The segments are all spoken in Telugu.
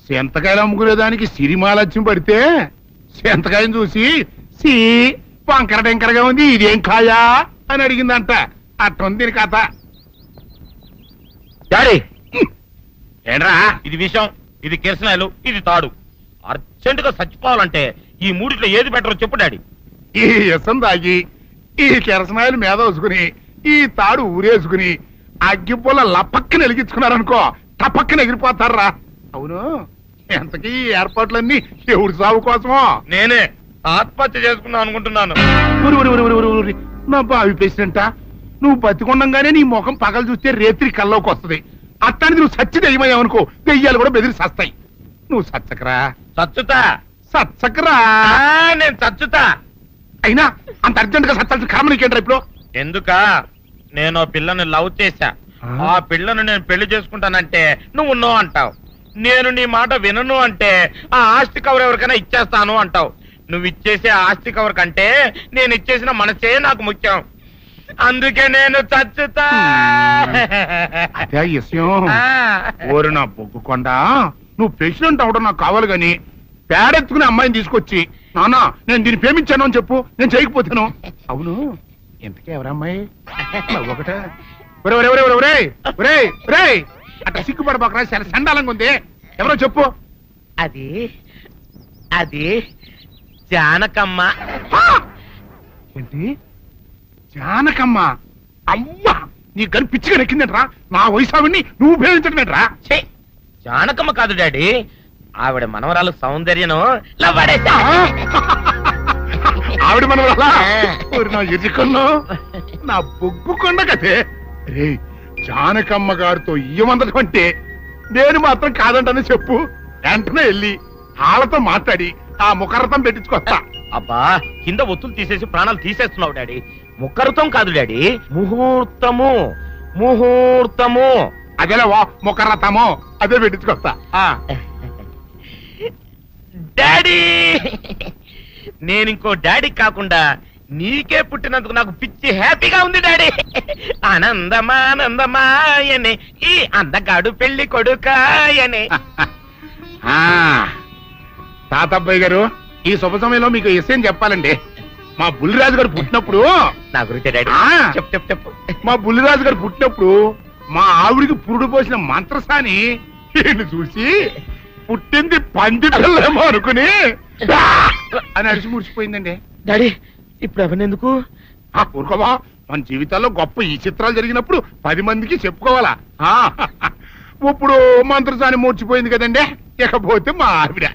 సెంతకాయలు అమ్ముకునేదానికి సిరిమాలత్యం పడితే సెంతకాయని చూసి సి వంకర టెంకరగా ఉంది, ఇదేం కాయా అని అడిగిందంట. అట్టుంది దీని కథ. డాడీ ఏంట్రా? ఇది విషం, ఇది కిరసనాయలు, ఇది తాడు. అర్జెంట్ గా చచ్చిపోవాలంటే ఈ మూడిట్లో ఏది బెటరో చెప్పు డాడీ. ఈ ఇసం తాగి ఈ కిరసనాయలు మీద వేసుకుని ఈ తాడు ఊరేసుకుని అగ్గిపుల్ల లపక్కన వెలిగించుకున్నారనుకో తపక్కన ఎగిరిపోతారా. అవును, ఎంతకీ ఈ ఏర్పాట్లన్నీ ఎవరి సాగు కోసమో? నేనే ఆత్మహత్య చేసుకుందాం అనుకుంటున్నాను. నా బావి పేసినంట, నువ్వు బతికొండంగానే నీ ముఖం పగలు చూస్తే రేత్రి కల్లోకి వస్తుంది. అట్టానికి నువ్వు సచ్చి దెయ్యమయ్యావనుకో దెయ్యాలు కూడా బెదిరి సస్తాయి. నువ్వు సచ్చకరా. చచ్చుతా. సచ్చకరా. నేను చచ్చుతా. అయినా అంత అర్జెంట్ గా సచ్చాల్సిన కర్మ నీకేంట్రా ఇప్పుడు? ఎందుక నేను పిల్లని లవ్ చేశా. ఆ పిల్లను నేను పెళ్లి చేసుకుంటానంటే నువ్వు నో అంటావు. నేను నీ మాట వినను అంటే ఆ ఆస్తి కవర్ ఎవరికైనా ఇచ్చేస్తాను అంటావు. నువ్వు ఇచ్చేసే ఆస్తి కవర్ కంటే నేను ఇచ్చేసిన మనసే నాకు ముఖ్యం. అందుకే నేను చచ్చుతా. అదే విషయం. ఓరు నా బొగ్గుకొండ, నువ్వు ప్రెసిడెంట్ అవడం నాకు కావాలి గాని పేడెత్తుకునే అమ్మాయిని తీసుకొచ్చి నానా నేను దీన్ని ప్రేమించాను అని చెప్పు, నేను చేయకపోతాను. అవును, ఎంతకే ఎవరమ్మాయి? ఒకటే అట్లా సిగ్గుపడబోకరా, చాలా సండాలంగా ఉంది. ఎవరో చెప్పు. అది అది జానకమ్మ. ఏంటి జానకమ్మ? అమ్మా, నీ గని పిచ్చిగా నెక్కిందంట్రా. నా వయసావిని నువ్వు ప్రేమించడమేట్రా? జానకమ్మ కాదు డాడీ, ఆవిడ మనవరాలు సౌందర్యను ఆవిడ మనవరాలా? నా ఎదుకున్నా నా బొగ్గుకొండ కదే. రే, జానకమ్మ గారితో ఇయ్యమందడం అంటే నేను మాత్రం కాదంటని చెప్పు. వెంటనే వెళ్ళి వాళ్ళతో మాట్లాడి ఆ ముఖరథం పెట్టించుకొస్తా. అబ్బా, కింద ఒత్తులు తీసేసి ప్రాణాలు తీసేస్తున్నావు డాడీ. ముఖరుతం కాదు డాడీ, ముహూర్తము. ముహూర్తము అదేలా ముఖరథము, అదే పెట్టించుకొస్తా. డాడీ, నేను ఇంకో డాడీ కాకుండా నీకే పుట్టినందుకు నాకు పిచ్చి హ్యాపీగా ఉంది డాడీ. ఆనందమానందమాయనే ఈ అందగాడు పెళ్లి కొడుకాయనే. తాతబ్బాయి గారు, ఈ శుభ సమయంలో మీకు విషయం చెప్పాలండి. మా బుల్లిరాజు గారు పుట్టినప్పుడు నా గురించి డాడీ చెప్పు చెప్పు చెప్పు. మా బుల్లిరాజు గారు పుట్టినప్పుడు మా ఆవిడికి పురుడు పోసిన మంత్రసాని ఈయన్ని చూసి పుట్టింది పంది పిల్లేమో అనుకుని అని అడిచి ముడిచిపోయిందండి. డాడీ, ఇప్పుడు అవన్నెందుకు? ఊరుకోవా, మన జీవితాల్లో గొప్ప ఈ చిత్రాలు జరిగినప్పుడు 10 మందికి చెప్పుకోవాలా. ఇప్పుడు మంత్రసాని మూర్చిపోయింది కదండి. ఇకపోతే మా ఆవిడ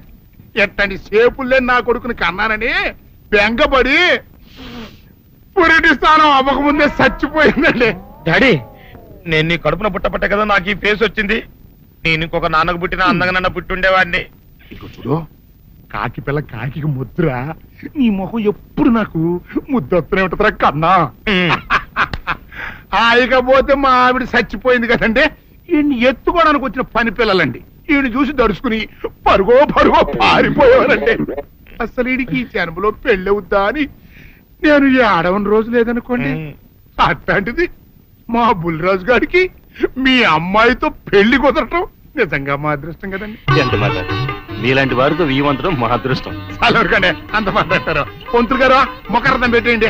ఎట్టండి సేపుల్లే నా కొడుకుని కన్నానని బెంగపడి పురిటి స్థానం అవ్వకముందే చచ్చిపోయిందండి. డాడీ, నేను నీ కడుపున పుట్టపట్ట కదా నాకు ఈ ఫేస్ వచ్చింది. నేను ఇంకొక నాన్నకు పుట్టిన అందంగా నన్ను పుట్టుండేవాడిని. ఇక చూడు, కాకి పిల్ల కాకి ముద్దురా. నీ మొహం ఎప్పుడు నాకు ముద్దొస్తూనే ఉంటుందిరా కన్నా. ఇకపోతే మా ఆవిడ చచ్చిపోయింది కదండి. ఈయన్ని ఎత్తుకోవడానికి వచ్చిన పని పిల్లలండి ఈయన చూసి దడుచుకుని పరుగో పారిపోయేవారండి. అసలు ఈడికి ఈ జన్మలో పెళ్ళవుద్దా అని నేను ఆడవని రోజు లేదనుకోండి. అట్లాంటిది మా బుల్లిరాజు గారికి మీ అమ్మాయితో పెళ్లి కుదరటం నిజంగా మా అదృష్టం కదండి. ఎంత మాట, మీలాంటి వారితో వీమంతరం మా అదృష్టం. చాలూరుగానే అంత మాట్లాడతారు. పొంతులు గారు మొకరథం పెట్టేయండి.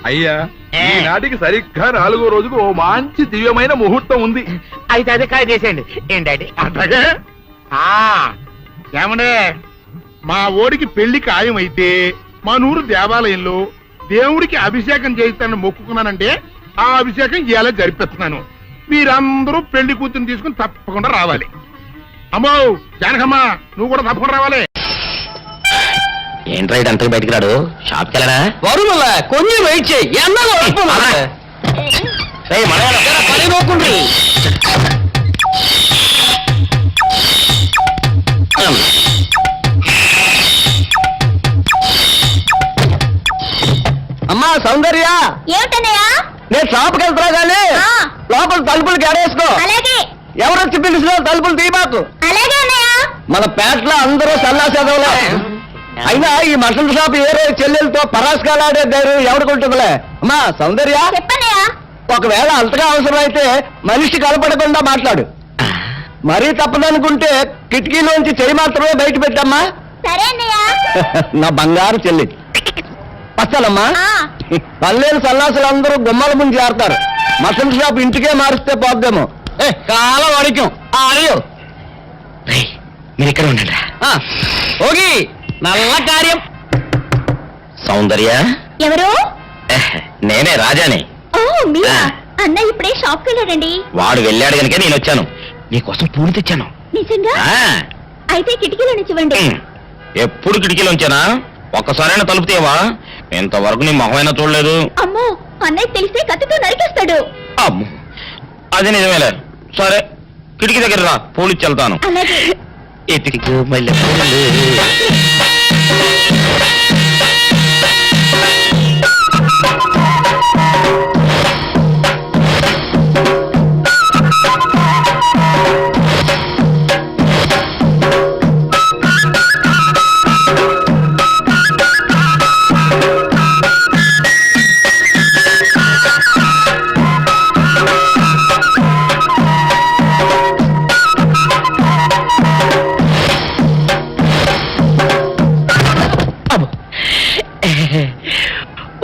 అయ్యా, ఈనాటికి సరిగ్గా 4వ రోజుకు ఓ మంచి దివ్యమైన ముహూర్తం ఉంది. అయితే అదే కాయ చేసేయండి. ఏం డాడీ? అట్లాగే. ఏమండే, మా ఓడికి పెళ్లి ఖాయమైతే మా నూరు దేవాలయంలో దేవుడికి అభిషేకం చేయిస్తానని మొక్కుకున్నానంటే ఆ అభిషేకం ఇలా జరిపిస్తున్నాను. మీరందరూ పెళ్లి కూతురు తీసుకుని తప్పకుండా రావాలి. అమ్మో జానకమ్మ, నువ్వు కూడా తప్పకుండా రావాలి. ఏంట్రా ఇదంతా బయటికి రాడు? షాప్కి వెళ్ళనా? కొంచెం వెయిట్ చేయి. అమ్మా సౌందర్య, ఏమిటన్నయ్యా? నేను షాప్కి వెళ్తున్నా కానీ లోపల తలుపులు గడేసుకో. అలాగే. ఎవరొచ్చి పిలిచినా తలుపులు తీయబాకు. అలాగే అన్నయ్య. మన పేటలో అందరూ సల్లా చదవలే. అయినా ఈ మటన్ షాప్ ఏరే చెల్లెలతో పరాస్కాలాడే ధైర్యం ఎవరికుంటుందిలే. అమ్మా సౌందర్య, చెప్పన్నయ్యా. ఒకవేళ అంతగా అవసరం అయితే మనిషి కనపడకుండా మాట్లాడు. మరీ తప్పదనుకుంటే కిటికీలోంచి చెయ్యి మాత్రమే బయట పెట్టమ్మా. సరే అన్నయ్య. నా బంగారు చెల్లి. పచ్చలమ్మా, ఆ. పల్లెలు సన్నాసులు అందరూ గుమ్మల ముందు చేరతారు. మటన్ షాప్ ఇంటికే మారిస్తే పోద్దేమో. కాలం అడిగాం అడియో. మీరు ఇక్కడ ఉండండి. ఓగి నల్ల కార్యం. సౌందర్య, ఎవరు? నేనే రాజాని. ఓ మీరా? అన్నయ్య ఇప్పుడే షాప్ కి వెళ్ళాడండి. వాడు వెళ్ళాడు కనుక నేను వచ్చాను. నీకోసం పూలు తెచ్చాను. నిజంగా? అయితే కిటికీలో నుంచి ఇవ్వండి. ఎప్పుడు కిటికీలో ఉంచానా? ఒక్కసారైనా తలుపు తీయవా? ఇంతవరకు నీ మొహమైనా చూడలేదు. అమ్మో, అన్నయ్య తెలిస్తే కత్తితో నరికేస్తాడు. అమ్మో, అది నిజమేలే. సరే, కిటికీ దగ్గర రా, పూలు ఇచ్చి వెళ్తాను. అలాగే. ఎతికి మళ్ళీ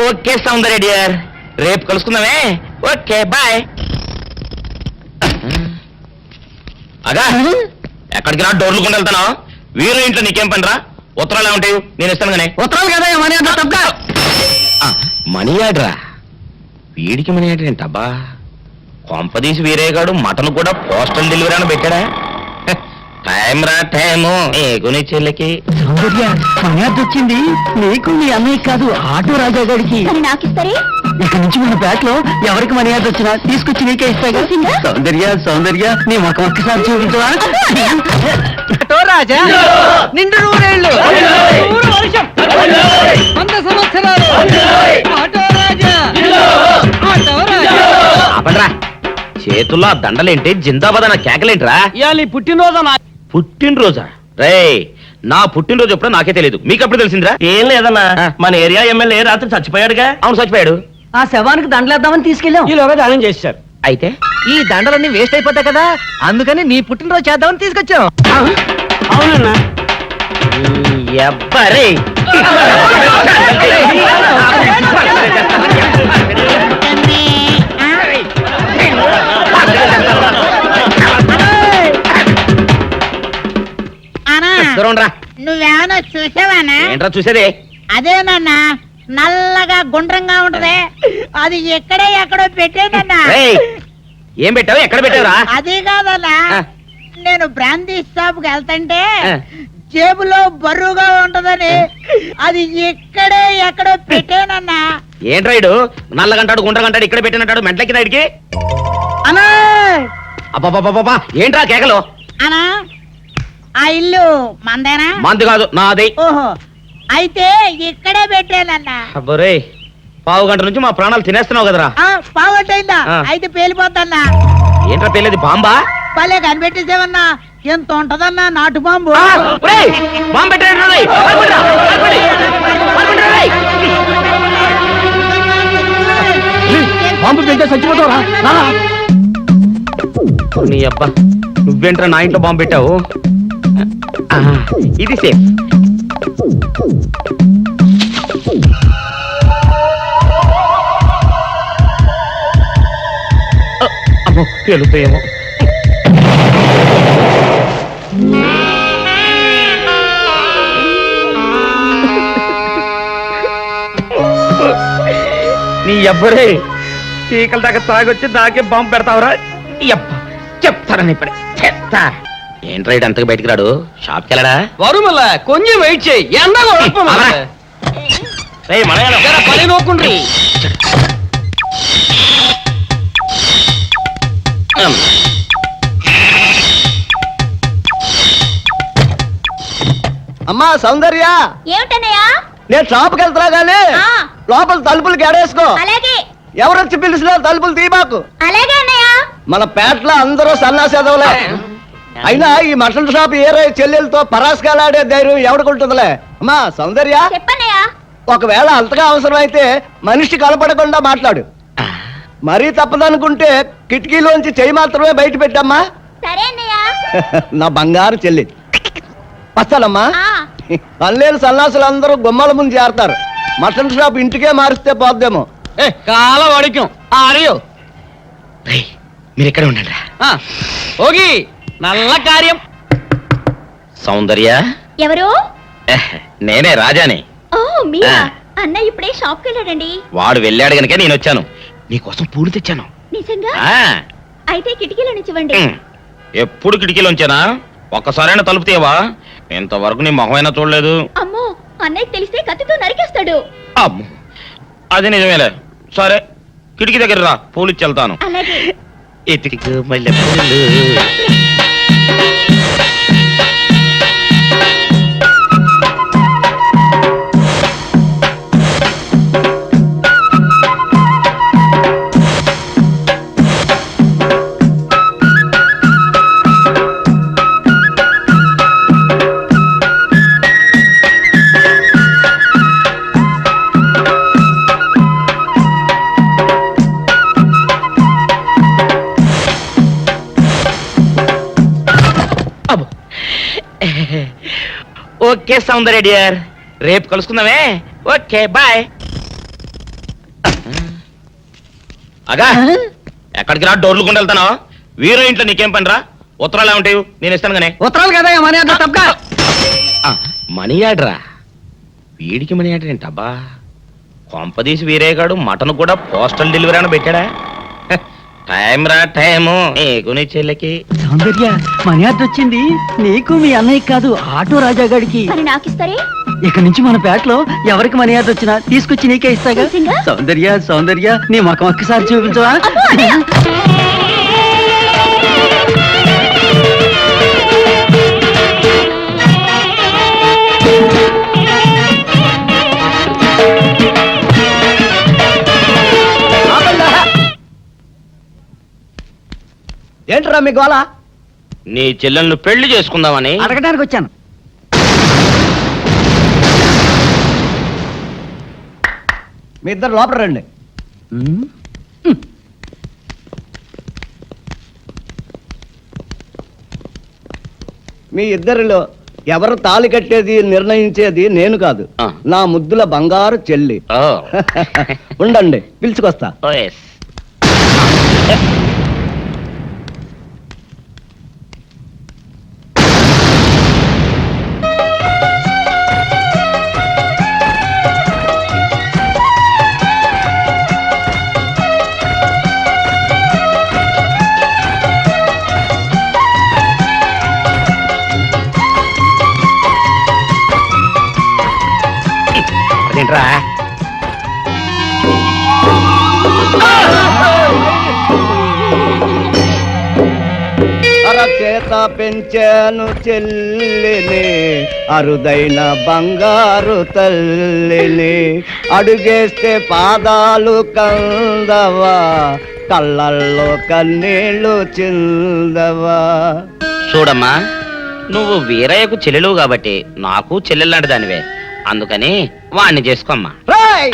ఓకే సౌందర్య డియర్, రేపు కలుసుకుందామే. Okay bye. అగా ఎక్కడికి రా, డోర్లు కొండ వెళ్తాను. వీరు ఇంట్లో నీకేం పని రా? ఉత్తరాలు ఏమంటాయి? నేను ఇస్తాను కానీ. ఉత్తరాలు కదా మనీ ఆర్డర్. తప్ప మనీ ఆర్డరా? వీడికి మనీ ఆర్డర్ ఏంటబ్బా? కొంపదీసి వీరేగాడు మటన్ కూడా పోస్టల్ డెలివరీ అని పెట్టాడా? టైం రా టైము నీకు నీ చెల్లికి. సౌందర్య, మర్యాద వచ్చింది నీకు నీ అన్నయ్య కాదు, ఆటో రాజా గారికి. మరి నాకిస్తారే? ఇక్కడి నుంచి మన బ్యాట్ లో ఎవరికి మర్యాద వచ్చినా తీసుకొచ్చి నీకే ఇస్తాగా. సౌందర్య సౌందర్య, నీ ముఖం ఒక్కసారి చూపించవా? ఆటో రాజా నిండు నూరేళ్ళు, నూరు వర్షం, 100 సంవత్సరాలు. ఆటో రాజా, ఆటో రాజా. ఆపండ్రా, చేతుల్లో ఆ దండలేంటి? జిందాబాద్ అన్న కేకలేంట్రా? ఇవాళ నీ పుట్టినరోజు. పుట్టినరోజా? రేయ్, నా పుట్టినరోజు ఎప్పుడో నాకే తెలియదు, మీకు అప్పుడు తెలిసిందిరా? ఏం లేదన్నా, మన ఏరియా ఎమ్మెల్యే రాత్రి చచ్చిపోయాడుగా. అవును, చచ్చిపోయాడు. ఆ శవానికి దండలేద్దామని తీసుకెళ్ళాం. ఈలోగా దానం చేశారు. అయితే ఈ దండలన్నీ వేస్ట్ అయిపోతాయి కదా, అందుకని నీ పుట్టినరోజు చేద్దామని తీసుకొచ్చాం. అవునన్నా. ఎవ్వరే దూరంరా. నువ్వేమన్నా చూసావానా? ఏంట్రా చూసేదే? అదేనన్నా, నల్లగా గుండ్రంగా ఉంటది, అది ఎక్కడో పెట్టేనన్నా. రేయ్, ఏం పెట్టావు? ఎక్కడ పెట్టావురా? అది కాదన్నా, ఆ. నేను బ్రాందీ షాప్ కి వెళ్తుంటే ఆ. జేబులో బరువుగా ఉంటదని అది ఎక్కడో పెట్టేనన్నా. ఏంట్రా ఇడు నల్లగంటాడు గుండ్రగంటాడు ఇక్కడ పెట్టినట్టాడు మెంట్లకి నాడికి? అన్నా అబ్బాబాబాబా, ఏంట్రా కేకలు? అన్నా, ఆ ఇల్లు మందేనా? మంది కాదు, నాది. ఓహో, అయితే ఇక్కడే పెట్టానన్నా. అబ్బరే, పావు గంట నుంచి మా ప్రాణాలు తినేస్తున్నావు కదరా. పావట్టయిందా? ఆ. అయితే పేలిపోద్దన్నా. ఏంట్రా పెళ్ళేది? బాంబా? భలే కనిపెట్టేసేవన్నా, ఎంత ఉంటదన్నా నాటు బాంబు. బాంబు పెట్టాడు. బాంబు పెడితే చచ్చిపోతావురా. నీ అబ్బా, నువ్వేంట్రా నా ఇంట్లో బాంబు పెట్టావు? ఇది సేఫ్. అమ్మో, పేలుతాయేమో. నీ ఎవ్వరే చీకల దాకా తాగొచ్చి నాకే బాంబు పెడతావురా? చెప్తారని ఇప్పుడే చెప్తా. ఏంట్రా ఇడు అంతగా బయటికి రాడు? షాప్కి వెళ్ళడా? వరుమల కొంచెం వెయిట్ చేయి. పని నోకుండ్రి. అమ్మా సౌందర్య, ఏమిటన్నయ్యా? నేను షాప్కి వెళ్తున్నా గానీ ఆ. లోపల తలుపులు గేడేసుకో. అలాగే. ఎవరొచ్చి పిలిచినా తలుపులు తీబాకు. అలాగే అన్నయ్య. మన పేటలో అందరూ సన్నాసేదవులే. అయినా ఈ మటన్ షాప్ ఏరే చెల్లెలతో పరాస్కాలాడే ధైర్యం ఎవడుకుంటుందిలే. అమ్మా సౌందర్య, చెప్పన్నయ్యా. ఒకవేళ అంతగా అవసరమైతే మనిషి కలపడకుండా మాట్లాడు. మరీ తప్పదనుకుంటే కిటికీలోంచి చెయ్యి మాత్రమే బయట పెట్టమ్మా. సరే అన్నయ్య. నా బంగారు చెల్లి వస్తానమ్మా. ఆ, పల్లెలు సన్నాసులు అందరూ గుమ్మల ముందు చేరతారు. మటన్ షాప్ ఇంటికే మారిస్తే పోద్దేమో. కాలం అడిగాం అరియో మీరు ఇక్కడే ఉండండి. ఓగి నల్ల కార్యం. సౌందర్య, ఎవరు? నేనే రాజాని. ఓ మీరా? ఆ. అన్నయ్య ఇప్పుడే షాప్కి వెళ్ళాడండి. వాడు వెళ్ళాడు గనుక నేను వచ్చాను. నీకోసం పూలు తెచ్చాను. నిజంగా? ఆ, అయితే కిటికీలో నుంచి ఇవ్వండి. ఎప్పుడు కిటికీలోంచేనా? ఒక్కసారైనా తలుపు తీయవా? ఇంతవరకు నీ మొహమైనా చూడలేదు. అమ్మో, అన్నయ్య తెలిస్తే కత్తితో నరికేస్తాడు. అమ్మో, అది నిజమేలే. సరే, కిటికీ దగ్గర రా, పూలు ఇచ్చి వెళ్తాను. అలాగే. ఎతికి మల్లె పూలు. అబ్బో. ఓకే సౌందర్య డియర్, రేపు కలుసుకుందామే. Okay bye. అగా, ఎక్కడికి రా? డోర్లు కొండ వెళ్తానా? వీరో ఇంట్లో నీకేం పని రా? ఉత్తరాలు ఏమంటాయి? నేను ఇస్తాను గానే. ఉత్తరాలు కదా మనీ ఆర్డర్ తప్ప. మనీ ఆర్డరా? వీడికి మనీ ఆర్డర్ ఏంటబ్బా? కొంపదీసి వీరేగాడు మటన్ కూడా పోస్టల్ డెలివరీ అని పెట్టాడా? టైం రా టైము నీకు నీ చెల్లెకి. సౌందర్య మనీ ఆర్డర్ వచ్చింది. నీకు మీ అన్నయ్య కాదు, ఆటో రాజా గారికి. మరి నాకిస్తారే? ఇక నుంచి మన పేటలో ఎవరికి మనీ ఆర్డర్ వచ్చినా తీసుకొచ్చి నీకే ఇస్తాగా. నిజంగా? సౌందర్య సౌందర్య నీ ముఖం ఒక్కసారి చూపించవా? అమ్మో, అన్నయ్య! ఏంట్రా మీ గోళ? నీ చెల్లెలను పెళ్లి చేసుకుందామని. అడగడానికి వచ్చాను. మీ ఇద్దరు లోపల రండి. మీ ఇద్దరిలో ఎవరు తాళి కట్టేది నిర్ణయించేది నేను కాదు, ఆ. నా ముద్దుల బంగారు చెల్లి. ఓ. ఉండండి, పిలుచుకొస్తా. ఓ, yes. అదేంట్రా? అరచేత పెంచాను చెల్లిని, అరుదైన బంగారు తల్లిని. అడుగేస్తే పాదాలు కందవా, కళ్ళల్లో కన్నీళ్ళు చిందవా. చూడమ్మా, నువ్వు వీరయ్యకు చెల్లెలు కాబట్టి నాకు చెల్లెల్లాంటి దానివే. అందుకని వాణ్ణి చేసుకోమ్మా. రేయ్!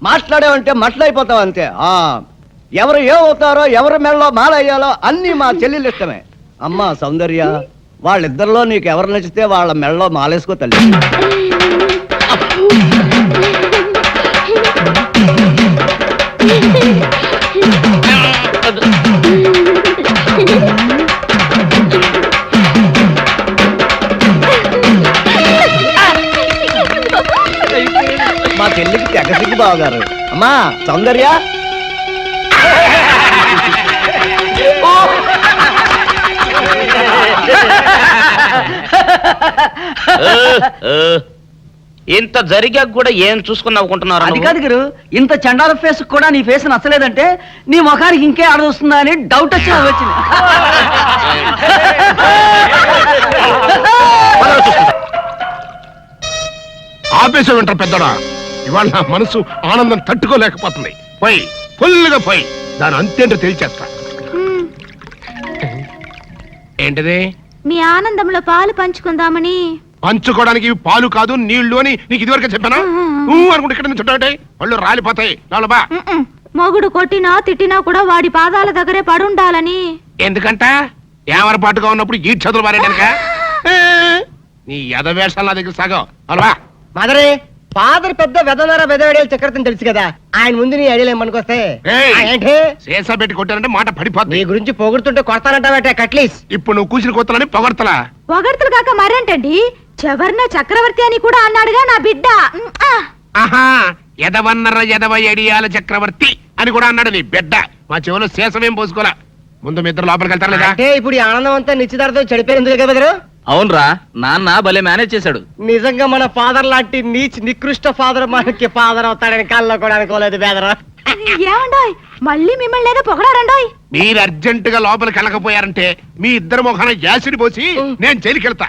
మాట్లాడేవంటే మట్లయిపోతావు అంతే. ఎవరు ఏమవుతారో, ఎవరి మెడలో మాలయ్యాలో అన్ని మా చెల్లెలు ఇష్టమే. అమ్మా సౌందర్య, వాళ్ళిద్దరిలో నీకు ఎవరు నచ్చితే వాళ్ళ మెడలో మాలేసుకో తల్లి. మా చెల్లికి తెగ సిగ్గు బావగారు. అమ్మా సౌందర్య, ఇంత జరిగాక కూడా ఏం చూసుకుని నవ్వుకుంటున్నారు? అది కాదు గురు, ఇంత చండాల ఫేస్ కూడా నీ ఫేస్ నచ్చలేదంటే నీ ముఖానికి ఇంకే ఆడదొస్తుందా అని డౌట్ వచ్చి వచ్చింది. ఆపేసే వింటారు పెద్దడా. ఇవాళ నా మనసు ఆనందం తట్టుకోలేకపోతుంది. పోయి ఫుల్గా పోయి దాని అంతేంటో తెలిచేస్తా. ఏంటిది? మీ ఆనందంలో పాలు పంచుకుందామని. పంచుకోవడానికి ఇవి పాలు కాదు నీళ్లు అని నీకు ఇదివరకే చెప్పానా? అనుకుంటే ఇక్కడ నుంచి చుట్టాటే వాళ్ళు రాలిపోతాయి. బా మొగుడు కొట్టినా తిట్టినా కూడా వాడి పాదాల దగ్గరే పడుండాలని. ఎందుకంట? ఏమరపాటుగా ఉన్నప్పుడు ఈ చదువులు మారేడానిక నీ యథవేషాలు నా దగ్గర సగం అలవా మదరే ఫాదర్ పెద్ద వెదనర వెదవేడేలు చక్రవర్తిని తెలుసు కదా, ఆయన ముందు నీ ఐడియా ఏమనుకొస్తే ఏంటి శేషా పెట్టి కొట్టానంటే మాట నీ పడిపోతుంది. గురించి పొగుడుతుంటే కొడతానంటావట కట్లీస్. ఇప్పుడు నువ్వు కూసిన కొత్తలని పొగడతలా? పొగడ్తలు కాక మరేంటండి, చెవర్న చక్రవర్తి అని కూడా అన్నాడుగా నా బిడ్డ. ఆహా, ఎదవన్నర ఎదవ ఎడియాల చక్రవర్తి అని కూడా అన్నాడు నీ బిడ్డ. మా చెవులో శేషమేం పోసుకోలా. ముందు మీ ఇద్దరు లోపలికి వెళ్తారు లేదా? అంటే ఇప్పుడు ఈ ఆనందం అంతా నిశ్చితార్థం చెడిపోయింది కదా బెదరు. అవునరా, నాన్న భలే మేనేజ్ చేశాడు. నిజంగా మన ఫాదర్ లాంటి నీచ్ నికృష్ట ఫాదర్ మనకి ఫాదర్ అవుతాడని కళ్ళలో కూడా అనుకోలేదు బెదరు. ఏమండోయ్, మళ్ళీ మిమ్మల్ని ఏదో పొగడారండోయ్. మీరు అర్జెంట్ గా లోపలికి వెళ్ళకపోయారంటే మీ ఇద్దరు ముఖాన యాసిడ్ పోసి నేను జైలుకి వెళ్తా.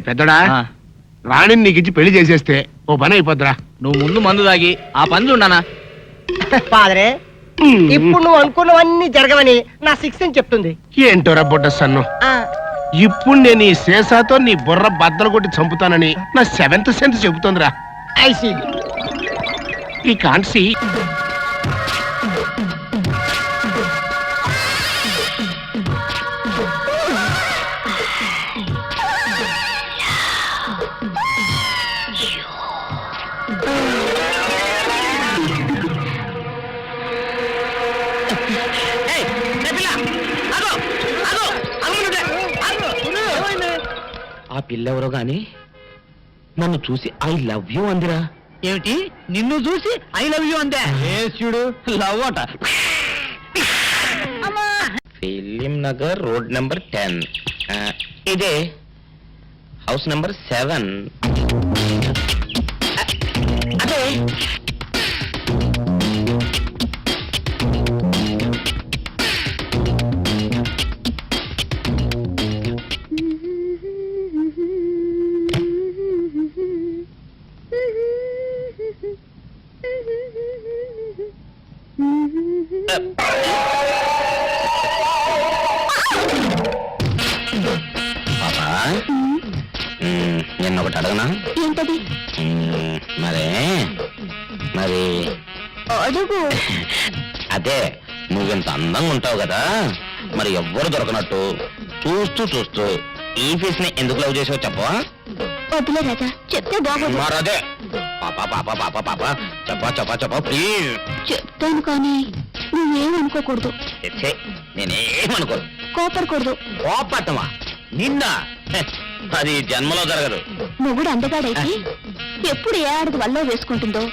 పెద్దడా, ఆ, రాణిని నీకు ఇచ్చి పెళ్లి చేసేస్తే ఓ పని అయిపోద్దిరా. నువ్వు ముందు మందు తాగి ఆ పని చూడనా. ఫాదరే, ఇప్పుడు నువ్వు అనుకున్నవన్నీ జరగవని నా సిక్స్ అని చెప్తుంది. ఏంటోరా బొడ్డ సన్ను, ఇప్పుడు నేను ఈ శేషాతో నీ బుర్ర బద్దలు కొట్టి చంపుతానని నా 7th సెన్స్ చెబుతోందిరా. ఐసీ ఈ కాన్సీ ఆ పిల్లెవరో గాని నన్ను చూసి ఐ లవ్ యూ అందిరా. ఏమిటి, నిన్ను చూసి ఐ లవ్ యూ అందే? చూడు, లవ్ అట. Film Nagar road number 10. ఇదే హౌస్ నెంబర్ 7. అదే నేను ఒకటి అడగనా? ఏంటది? మరి అడుగు. అదే, నువ్వెంత అందంగా ఉంటావు కదా, మరి ఎవ్వరు దొరకనట్టు చూస్తూ చూస్తూ ఈ ఫీస్ ని ఎందుకు లవ్ చేసావు చెప్పవా? వద్దులే రాజా, చెప్తే బాగోదు. మరదే పాప పాప పాప పాప చెప్పా ప్లీజ్. చెప్తాను కానీ నువ్వేమనుకోకూడదు. నేనేమనుకోను. కోపడకూడదు. కోపట్టమా నిన్న? అది జన్మలో జరగదు. మొగుడు అందగాడైతే ఎప్పుడు ఏ ఆడది వల్ల వేసుకుంటుందో,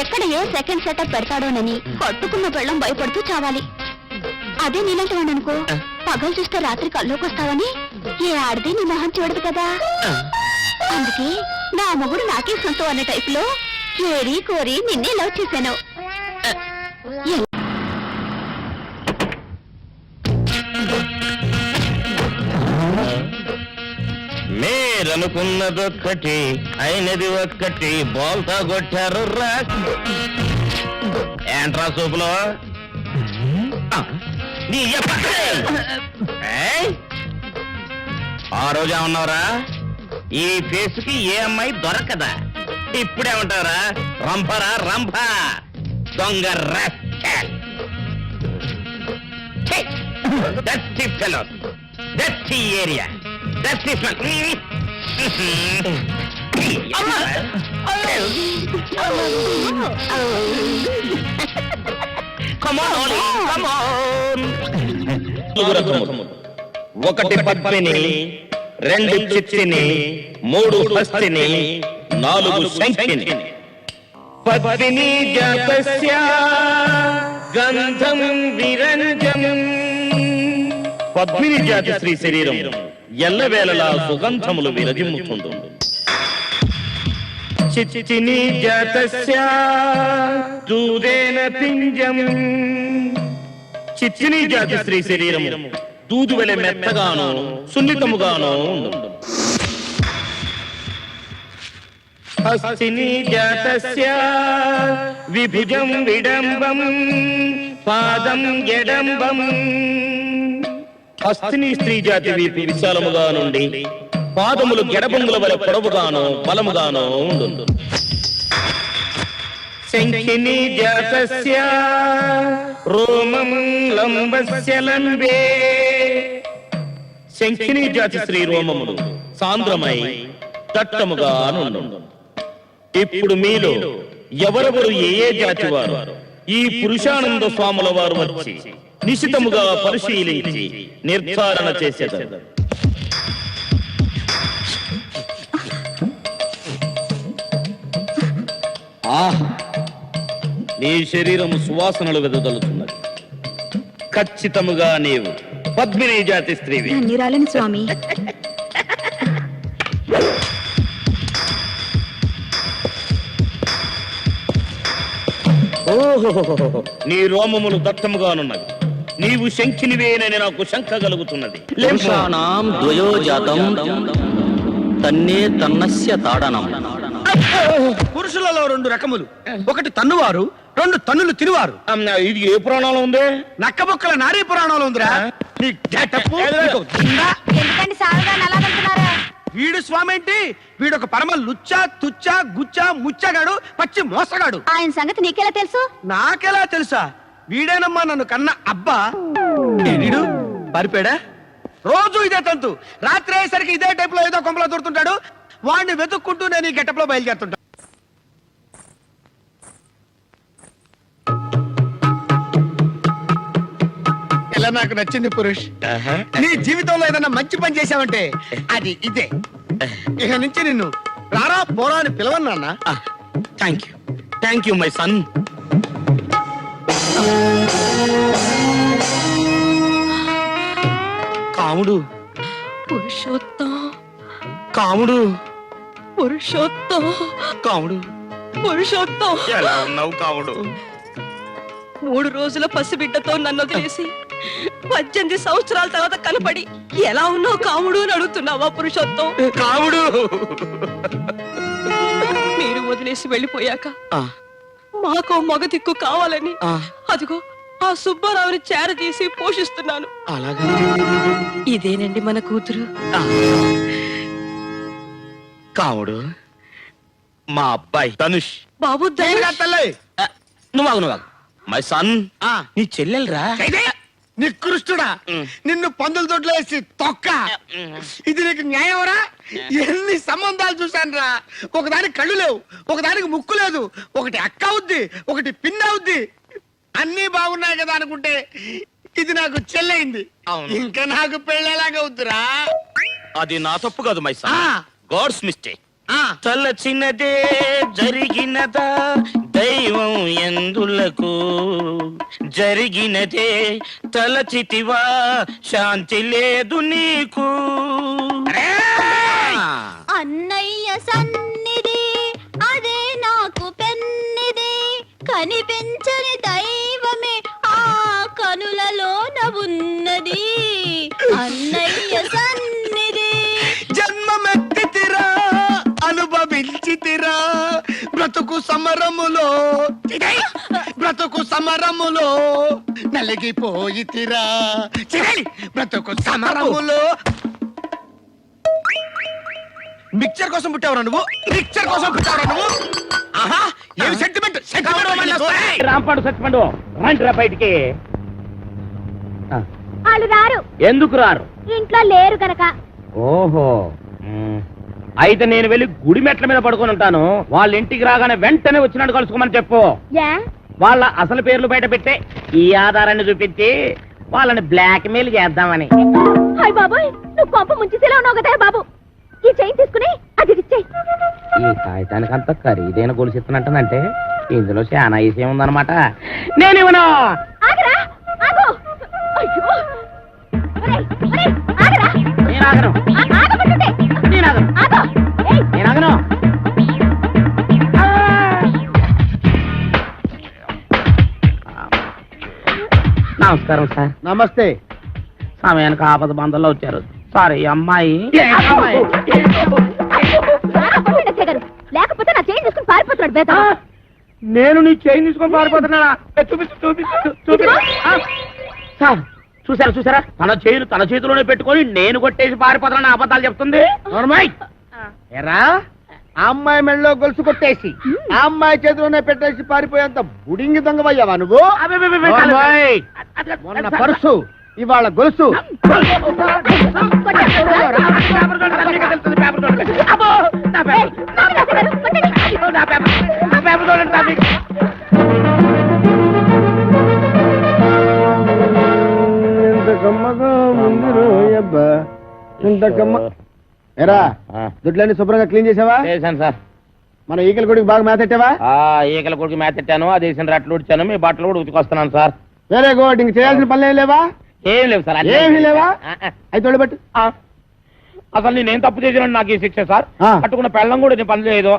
ఎక్కడ ఏ సెకండ్ సెటప్ పెడతాడోనని కట్టుకున్న పెళ్ళం భయపడుతూ చావాలి. అదే నీలాంటి వాడు అనుకో, పగలు చూస్తే రాత్రి కల్లోకి వస్తావని ఏ ఆడది నీ మొహం చూడదు కదా. అందుకే నా మొగుడు నాకే సొంతం అనే టైప్ లో ఏరి కోరి నిన్నే లవ్ చేశాను. మీరనుకున్నదొక్కటి అయినది ఒక్కటి, బోల్తా కొట్టారు రా. ఏంట్రా సూపులో నీ ఆ రోజు ఏమన్నావురా? ఈ ఫేసుకి ఏ అమ్మాయి దొరకదా. ఇప్పుడేమంటారా? రంభరా రంభ, దొంగ rascal. That's it fellow, that's ఈ area, that's it fellow. Come on, Oli, come on. ఒకటి పద్మిని, 2 చిత్తిని, 3 హస్తిని, 4 శంఖిని. పద్మిని జాతస్య గంధం విరంజం. పద్మిని జాతి స్త్రీ శరీరం ఎల్లవేళలా సుగంధములు విరజిమ్ముతుంది. చిత్తిని జాతస్య దూదేన పింజం. చిత్తిని జాతి స్త్రీ శరీరం దూదు వెల మెత్తగానో సున్నితముగానో ఉండు. హస్తిని జాతస్య విభుజం విడంబం, పాదం ఎడంబం. హస్తిని స్త్రీ జాతి వీపు విశాలముగా నుండి పాదములు గెడబంగుల వలె పొడవుగానో బలముగానో ఉండు. శంఖిని జాతస్య రోమం లంబస్యలంబే. శంఖిని జాతి శ్రీ రోమములు సాంద్రమై దట్టముగా నుండు. ఇప్పుడు మీలో ఎవరెవరు ఏ జాతి వారు ఈ పురుషానంద స్వాముల వారు వచ్చి నిశితముగా పరిశీలించి నిర్ధారణ చేసేదారు. నీ శరీరము సువాసనలు వెదజల్లుతున్నది. ఖచ్చితముగా నీవు పద్మిని జాతి స్త్రీవి. ధన్యురాలని స్వామి. ఓహో, నీ రోమములు దట్టముగానున్నవి. నీవు శంఖినివేనని నాకు శంక కలుగుతున్నది. పురుషాణం ద్వయోజాతం తన్నే తన్నస్య తాడనం. పురుషులలో 2 రకములు, ఒకటి తన్నువారు, 2 తన్నులు తిరువారు. ఇది ఏ పురాణంలో ఉంది? నక్కబొక్కల నారీ పురాణంలో ఉందిరా. నీ గెటప్, నీకు దిండా. వీడు స్వామి ఏంటి? వీడొక పరమ లుచ్చా తుచ్చా గుచ్చా ముచ్చగాడు, పచ్చి మోసగాడు. ఆయన సంగతి నీకెలా తెలుసు? నాకెలా తెలుసా? వీడేనమ్మా నన్ను కన్న అబ్బా. వీడు పరిపేడా? రోజు ఇదే తంతు. రాత్రి అయ్యేసరికి ఇదే టైప్ లో ఏదో కొంపలో దొరుకుతుంటాడు. వాడిని వెతుక్కుంటూ నేను ఈ గెటప్ లో బయలుదేరుతుంటా. ఇలా నాకు నచ్చింది పురుష్. నీ జీవితంలో ఏదైనా మంచి పని చేశావంటే అది ఇదే. ఇక నుంచి నిన్ను రారా పోరా అని పిలవను నాన్న. Thank you my son. Kamudu, Purushottam, Kamudu, Purushottam, Kamudu. Purushottam. ఎలా ఉన్నావు కావుడు? 3 రోజుల పసిబిడ్డతో నన్ను వదిలేసి 18 సంవత్సరాల తర్వాత కనపడి ఎలా ఉన్నావు కాముడు అని అడుగుతున్నావా పురుషోత్తం? కాముడు. మీరు వదిలేసి వెళ్ళిపోయాక మాకో మగ దిక్కు కావాలని అదిగో ఆ సుబ్బారావుని చేరదీసి పోషిస్తున్నాను. అలాగా? ఇదేనండి మన కూతురు. కాముడు, మా అబ్బాయి ధనుష్. బాబు నువ్వు మై సన్. నీ చెల్లెలరా? నికృష్టుడా, నిన్ను పందుల దొడ్లో వేసి తొక్క. ఇది నీకు న్యాయమరా? ఎన్ని సంబంధాలు చూశాను రా. ఒకదానికి కళ్ళు లేవు, ఒకదానికి ముక్కు లేదు, ఒకటి అక్క అవుద్ది, ఒకటి పిన్ అవుద్ది. అన్నీ బాగున్నాయి కదా అనుకుంటే ఇది నాకు చెల్లయింది. ఇంకా నాకు పెళ్ళేలాగా అవుద్దిరా. అది నా తప్పు కాదు మై సన్, గాడ్స్ మిస్టేక్. తలచినదే జరిగినదా దైవం ఎందులకు, జరిగినదే తలచితివా శాంతి లేదు నీకు. అన్నయ్య సన్నిధి అదే నాకు పెన్నిది, కనిపించని దైవమే ఆ కనులలోన ఉన్నది. అన్నయ్య సన్నిధి జన్మమెత్తితిరా, అనుభవించితిరా, బ్రతుకు సమరములో, బ్రతుకు సమరములో నలిగిపోయితిరా. బ్రతుకు సమరములో. మిక్చర్ కోసం పుట్టావురా నువ్వు? మిక్చర్ కోసం పుట్టావురా నువ్వు? ఆహా, ఏమి సెంటిమెంట్. రాంపాడు సత్యపండు రండిరా బయటికి. వాళ్ళు రారు. ఎందుకు రారు? ఇంట్లో లేరు గనక. ఓహో, అయితే నేను వెళ్ళి గుడి మెట్ల మీద పడుకొని ఉంటాను. వాళ్ళ ఇంటికి రాగానే వెంటనే వచ్చినట్టు కలుసుకోమని చెప్పు. వాళ్ళ అసలు పేర్లు బయట పెట్టే ఈ ఆధారాన్ని చూపించి వాళ్ళని బ్లాక్ మెయిల్ చేద్దామని. హాయ్ బాబాయ్, నువ్వు కొంప ముంచిసేలా ఉన్నావు కదా బాబు. ఈ చైన్ తీసుకుని అది ఇచ్చేయ్. ఈ కాగితానికి అంత ఖరీదైన గొలుసు ఇస్తున్నట్టనంటే ఇందులో చాలా విషయం ఉందన్నమాట. నేను ఇవ్వను. ఆగరా, ఆగు. అయ్యో, ఒరేయ్, ఒరేయ్, ఆగరా. నేను ఆగను. ఆగమంటుంటే. నేను ఆగను. ఆగు. ఏయ్, నేను ఆగను. నమస్కారం సార్. నమస్తే. సమయానికి ఆపద బంధంలో వచ్చారు. సారీ అమ్మాయి. లేకపోతే నా చైన్ తీసుకుని పారిపోతున్నాడు బేట. నేను నీ చైన్ తీసుకొని పారిపోతున్నానా? చూపించు. సార్ చూసారా తన చైన్ తన చేతిలోనే పెట్టుకొని నేను కొట్టేసి పారిపోతున్నా అబద్ధాలు చెప్తుంది. ఎరా ఆ అమ్మాయి మెడలో గొలుసు కొట్టేసి ఆ అమ్మాయి చేతిలోనే పెట్టేసి పారిపోయేంత బుడింగి దొంగవయ్యావా నువ్వు? అమ్మాయి, మొన్న పర్సు ఇవాళ గొలుసు. ఎరా దుడ్లన్నీ శుభ్రంగా క్లీన్ చేసావా? చేశాను సార్. మన ఈకల గుడికి బాగా మేతెట్టావా? ఈకల కొడుకు మేతెట్టాను, అది వేసిన రట్లు ఉడిచాను, మీ బట్టలు కూడా ఉతుకొస్తున్నాను సార్. Very good. ఇంక చేయాల్సిన పనులు ఏం లేవా? ఏం లేవు సార్. ఏమీ లేవా? అయితే తోడబెట్టు. అసలు నేనేం తప్పు చేసినా నాకు ఈ శిక్ష సార్. కట్టుకున్న పెళ్ళం కూడా నేను పని చేయదు.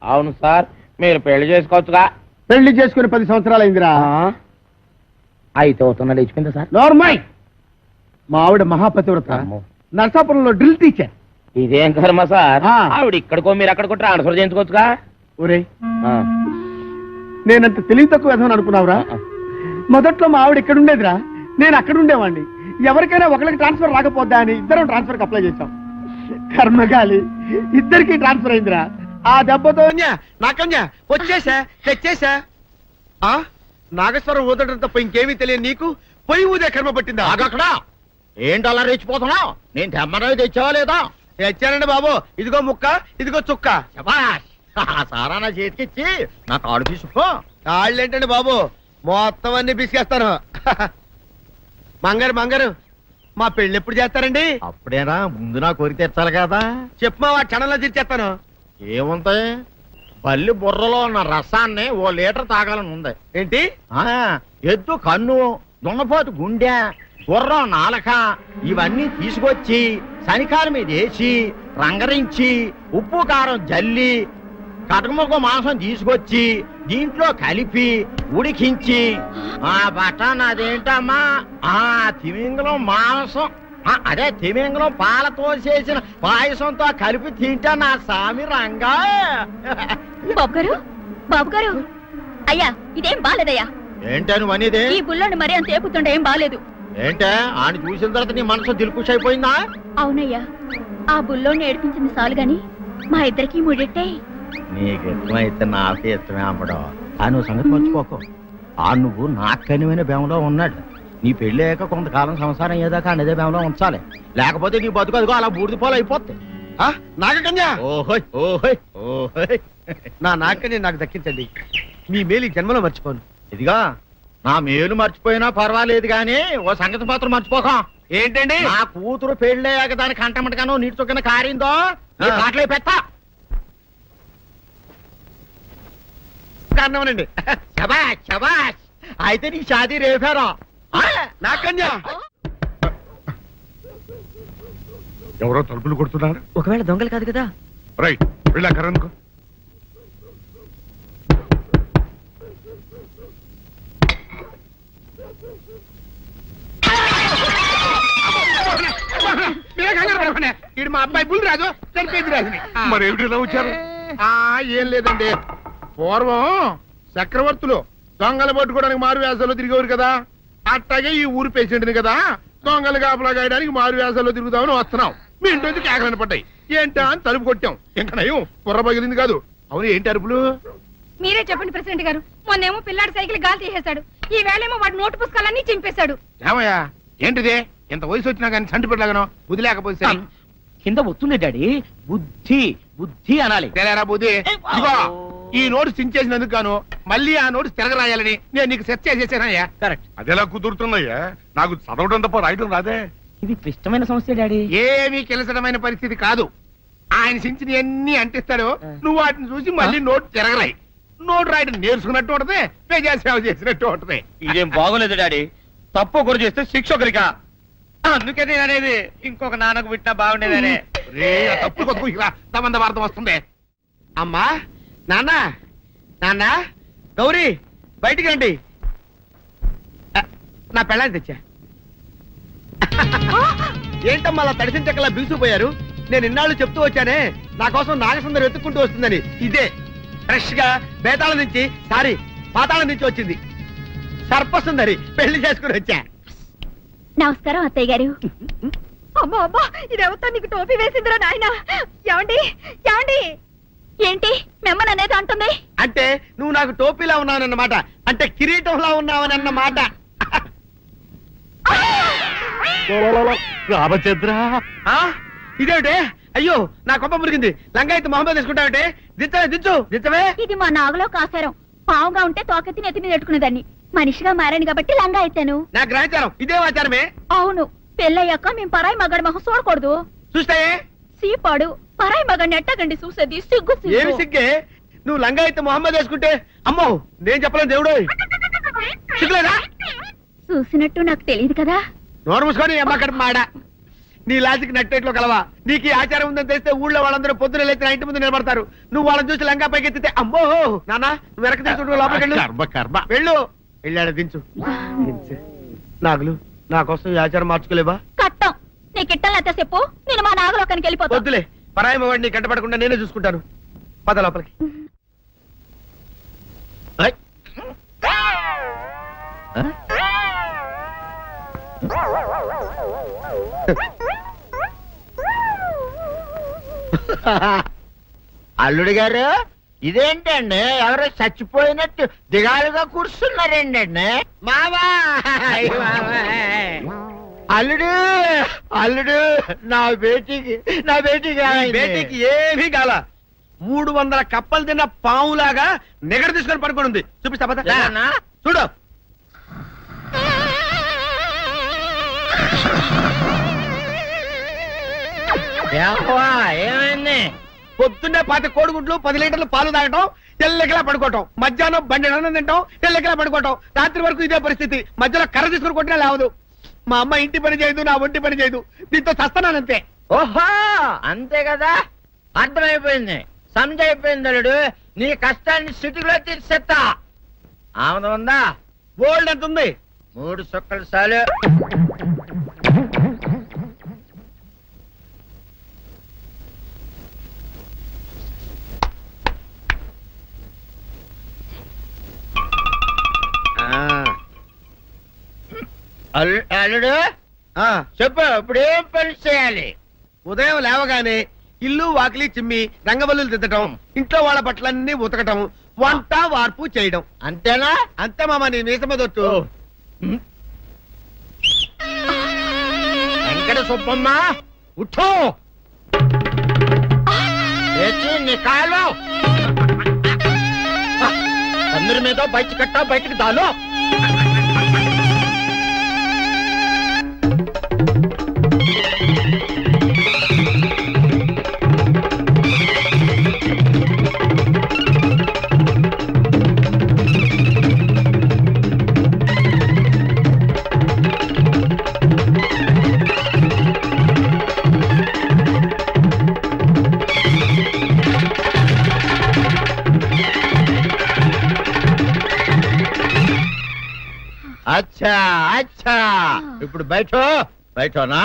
అవును సార్, మీరు పెళ్లి చేసుకోవచ్చుగా. పెళ్లి చేసుకుని 10 సంవత్సరాలు అయిందిరా. అయితే అవుతున్నాడు ఇచ్చిపోయిందా సార్? నార్మల్. మా ఆవిడ మహాపతివ్రత, నరసాపురంలో డ్రిల్ టీచర్. ఇదేం కర్మ సార్, ఆవిడ ఇక్కడికో మీరు అక్కడికో ట్రాన్స్ఫర్ చేయించుకోవచ్చుగా. ఒరే, నేనంత తెలివి తక్కువ విధమని అనుకున్నావురా? మొదట్లో మా ఆవిడ ఇక్కడ ఉండేదిరా, నేను అక్కడ ఉండేవాడిని. ఎవరికైనా ఒకరికి ట్రాన్స్ఫర్ రాకపోద్దా అని ఇద్దరం ట్రాన్స్ఫర్ అప్లై చేశాం. కర్మగాలి, ఇద్దరికి ట్రాన్స్ఫర్ అయిందిరా. ఆ దెబ్బతో నాకన్యా వచ్చేసా తెచ్చేసా. నాగేశ్వరం ఊదటం తప్ప ఇంకేమీ తెలియదు నీకు. పొయ్యి ఊదే కర్మ పట్టిందా? అక్కడ ఏంటి అలా రెచ్చిపోతున్నావు? నేను తెమ్మనవి తెచ్చావా లేదా? తెచ్చానండి బాబు. ఇదిగో ముక్క, ఇదిగో చుక్క. సారా చేతికిచ్చి నా కాడు తీసుకో. కాళ్ళేంటండి బాబు, మొత్తం అన్ని బిసికేస్తాను. మంగారు మంగారు, మా పెళ్ళి ఎప్పుడు చేస్తారండి? అప్పుడేనా, ముందు నా కోరిక తెచ్చాలి కదా. చెప్పు మా క్షణంలో తీర్చేస్తాను. ఏముంటాయి, బల్లి బుర్రలో ఉన్న రసాన్ని 1 లీటర్ తాగాలని ఉంది. ఏంటి? ఎద్దు కన్ను, దున్నపోతు గుండె, గుర్రం నాలక ఇవన్నీ తీసుకొచ్చి శనికాల మీద వేసి రంగరించి ఉప్పు కారం జల్లి కటకముక్క మాంసం తీసుకొచ్చి దీంట్లో కలిపి ఉడికించి బటన్ అదేంటమ్మా తిమింగలం మాంసం, అదే తిమింగలం పాలతో చేసిన పాయసంతో కలిపి తింటా నా సామి రంగా. బాబు గారు, అయ్యా ఇదేం బాలేదయ్యా. ఏంటని అనేది? ఈ బుల్లోని మరీ అంత ఏపుతుండే ఏం బాలేదు. ఏంటే ఆయన చూసిన తర్వాత నీ మనసు దిల్కుష్ అయిపోయిందా? అవునయ్యా, ఆ బుల్లోని ఏడిపించింది చాలు గాని మా ఇద్దరికి ముడిట్టే. నీకు ఇష్టమైతే నాకే ఇష్టమే అమ్మడం. ఆ నువ్వు సంగతి మర్చిపోకు. ఆ నువ్వు నాకు కనివైన బేమలో ఉన్నాడు. నీ పెళ్లి అయ్యాక కొంతకాలం సంసారం అయ్యేదాకా అన్నదే బేమలో ఉంచాలి, లేకపోతే నీ బతుకు అదిగో అలా బూడిద పోలు అయిపోతాయి. నాగకన్యా, ఓహోయ్ ఓహోయ్ ఓహోయ్, నా నాగకన్య నాకు దక్కించండి. మీ మేలు జన్మలో మర్చిపోను. ఇదిగా నా మేలు మర్చిపోయినా పర్వాలేదు గాని ఓ సంగతి మాత్రం మర్చిపోక. ఏంటండి? నా కూతురు పెళ్ళయ్యాక దాని కంటమటగానో నీటి చొక్కన కారిందో కాట్లే పెట్ట అన్నవనండి. శబాష్ శబాష్, అయితే నీ షాదీ రేపారా? నాకన్యా, ఎవరో తలుపులు కొడుతున్నారు. ఒకవేళ దొంగలు కాదు కదా? రైట్, వెళ్ళా కరణ్కు. ఇడు మా అబ్బాయి బుల్ రాజు చనిపోయింది రాజుని. మరి ఏమిటి ఇలా వచ్చారు? ఏం లేదండి, పూర్వం చక్రవర్తులు దొంగలు పట్టుకోవడానికి మారు వేసాల్లో తిరిగేవారు కదా. అట్టాగే ఈ ఊరు పేషెంట్ని కదా దొంగలు కాపలా గాయడానికి మారు వేసాల్లో తిరుగుదామని వస్తున్నాం. మీ ఇంటి నుంచి కేకలను పడ్డాయి. ఏంటా అని తలుపు కొట్టాం. ఇంకా నయం బుర్ర పగిలింది కాదు. అవును, ఏంటి అరుపులు? మీరే చెప్పండి ప్రెసిడెంట్ గారు. మొన్నేమో పిల్లాడి సైకిల్ గాలి తీసేశాడు, ఈ వేళేమో వాడి నోటు పుస్తకాలన్నీ చింపేశాడు. ఏమయ్యా ఏంటిదే? ఇంత వయసు వచ్చినా కానీ చంటి పెట్టలాగనో బుద్ధి లేకపోతే కింద వస్తుంది డాడీ. బుద్ధి బుద్ధి అనాలి. తెలేరా బుద్ధి. ఇదిగో ఈ నోటు చించేసినందుకు గాను మళ్ళీ ఆ నోటు తిరగరాయాలని నేను నీకు సెట్ చేసేసానయ్యా. కరెక్ట్. అదెలా కుదురుతున్నాయ్యా? నాకు చదవడం తప్ప రాయడం రాదే. ఇది క్లిష్టమైన సమస్య డాడీ. ఏమీ కిలసడమైన పరిస్థితి కాదు. ఆయన చించిన ఎన్ని అంటిస్తాడో నువ్వు వాటిని చూసి మళ్ళీ నోటు తిరగరాయి. నోటు రాయడం నేర్చుకున్నట్టు ఉంటది, ప్రజాసేవ చేసినట్టు ఉంటది. ఇదేం బాగోలేదు డాడీ. తప్పు ఒకరు చేస్తే శిక్ష ఒకరికా? అందుకే నేను అనేది ఇంకొక నాన్నకు పుట్టినా బాగుండేదనే. తప్పు కొద్దు తమంద వార్త వస్తుంది. అమ్మా, నాన్న, నాన్న, గౌరీ బయటికి రండి. నా పెళ్ళాన్ని తెచ్చా. ఏంటమ్మా అలా తడిసిన చెక్కలా బిగుసిపోయారు? నేను ఇన్నాళ్ళు చెప్తూ వచ్చానే నా కోసం నాగసుందరం వెతుక్కుంటూ వస్తుందని. ఇదే ఫ్రెష్ గా బేతాళం నుంచి పాతాళం నుంచి వచ్చింది సర్పసుందరి. పెళ్లి చేసుకుని వచ్చా. నమస్కారం అత్తయ్య గారు. అమ్మా అమ్మా, ఇదేవతో నీకు టోపీ వేసిందిరా నాయన. ఏమండి ఏమండి, ఏంటి మిమ్మల్ని అనేది అంటుంది? అంటే నువ్వు నాకు టోపీలా ఉన్నావనన్నమాట, అంటే కిరీటంలా ఉన్నావని అన్నమాట. రామచంద్ర ఇదేమిటే? అయ్యో నా కొప్ప మురిగింది. లంగా అయితే మొహమ్మద్ తీసుకుంటావంటే? దించవే, దించవే. ఇది మా నాగులో కాసారం. పావుగా ఉంటే తోకెత్తి నెత్తి మీద పెట్టుకునేదాన్ని. మనిషిగా మారాను కాబట్టి లంగా అయితాను. నా గ్రహచారం ఇదే ఆచారమే. అవును, పెళ్ళయ్యాక మేము పరాయి మగాడి మొహం చూడకూడదు. చూస్తాయే సీపాడు పరాయి మగాడిని ఎట్టగండి చూసేది. సిగ్గు ఏమి సిగ్గే? నువ్వు లంగా అయితే మొహమ్మద్ వేసుకుంటే అమ్మో నేను చెప్పలేను దేవుడు. సిగ్గులేదా? చూసినట్టు నాకు తెలియదు కదా. నోరు మూసుకొని అమ్మ కడుపు మాడ. నీ లాజిక్ నట్టేట్లో కలవా? నీకు ఈ ఆచారం ఉందని తెలిస్తే ఊళ్ళో వాళ్ళందరూ పొద్దున లేచి నా ఇంటి ముందు నిలబడతారు. నువ్వు వాళ్ళని చూసి లంగా పైకి ఎత్తితే అమ్మో నాన్న నువ్వు వెనక తీసుకుంటూ లోపలికి వెళ్ళు. వెళ్ళాడు దించు. నాగులు నా కోసం ఈ ఆచారం మార్చుకోలేవా? కట్టం నీకు ఇట్టలేతే చెప్పు, నేను మా నాగలోకానికి వెళ్ళిపోతా. వద్దులే, పరాయి వాడిని కంటపడకుండా నేనే చూసుకుంటాను. పద లోపలికి. ఐ. అల్లుడు గారు ఇదేంటండి ఎవరో చచ్చిపోయినట్టు దిగాలుగా కూర్చున్నారేంటండి? మావా అల్లుడు అల్లుడు నా బేటీకి బేటీకి ఏమీ కాల. 300 కప్పలు తిన్న పావులాగా నెగడ తీసుకొని పడుకొని ఉంది. చూపిస్తా పద. చూడు. ఏమైంది? పొద్దున్నే 10 కోడిగుడ్లు 10 లీటర్లు పాలు తాగటం, తెల్లకిలా పడుకోవటం. మధ్యాహ్నం బండి అన్నం తింటాం, తెల్లకిలా పడుకోవటం. రాత్రి వరకు ఇదే పరిస్థితి. మధ్యలో కర్ర తీసుకుని కొట్టినా లేవదు. మా అమ్మ ఇంటి పని చేయదు, నా ఒంటి పని చేయదు. దీంతో చస్తున్నానంతే. ఓహో అంతే కదా, అర్థమైపోయింది, సమజైపోయింది. అల్లుడు నీ కష్టాన్ని సిటీలో తీర్చేస్తా. ఆమె ఉందా? గోల్డ్ ఎంత ఉంది? 3 సుక్కలు చాలు. అల్లుడు చెప్పు, ఇప్పుడు ఏం పని చేయాలి? ఉదయం లేవగానే ఇల్లు వాకిలి చిమ్మి రంగవల్లులు దిద్దటం, ఇంట్లో వాళ్ళ బట్టలన్నీ ఉతకటం, వంట వార్పు చేయడం. అంతేనా? అంతే మామ, నీ మీసమదొట్టు. వెంకట సుబ్బమ్మ ఉఠో, లేచి నీ కాలు అందరి మీద బయట కట్ట, బయటికి దాలో. అచ్చా అచ్చా, ఇప్పుడు బయటనా?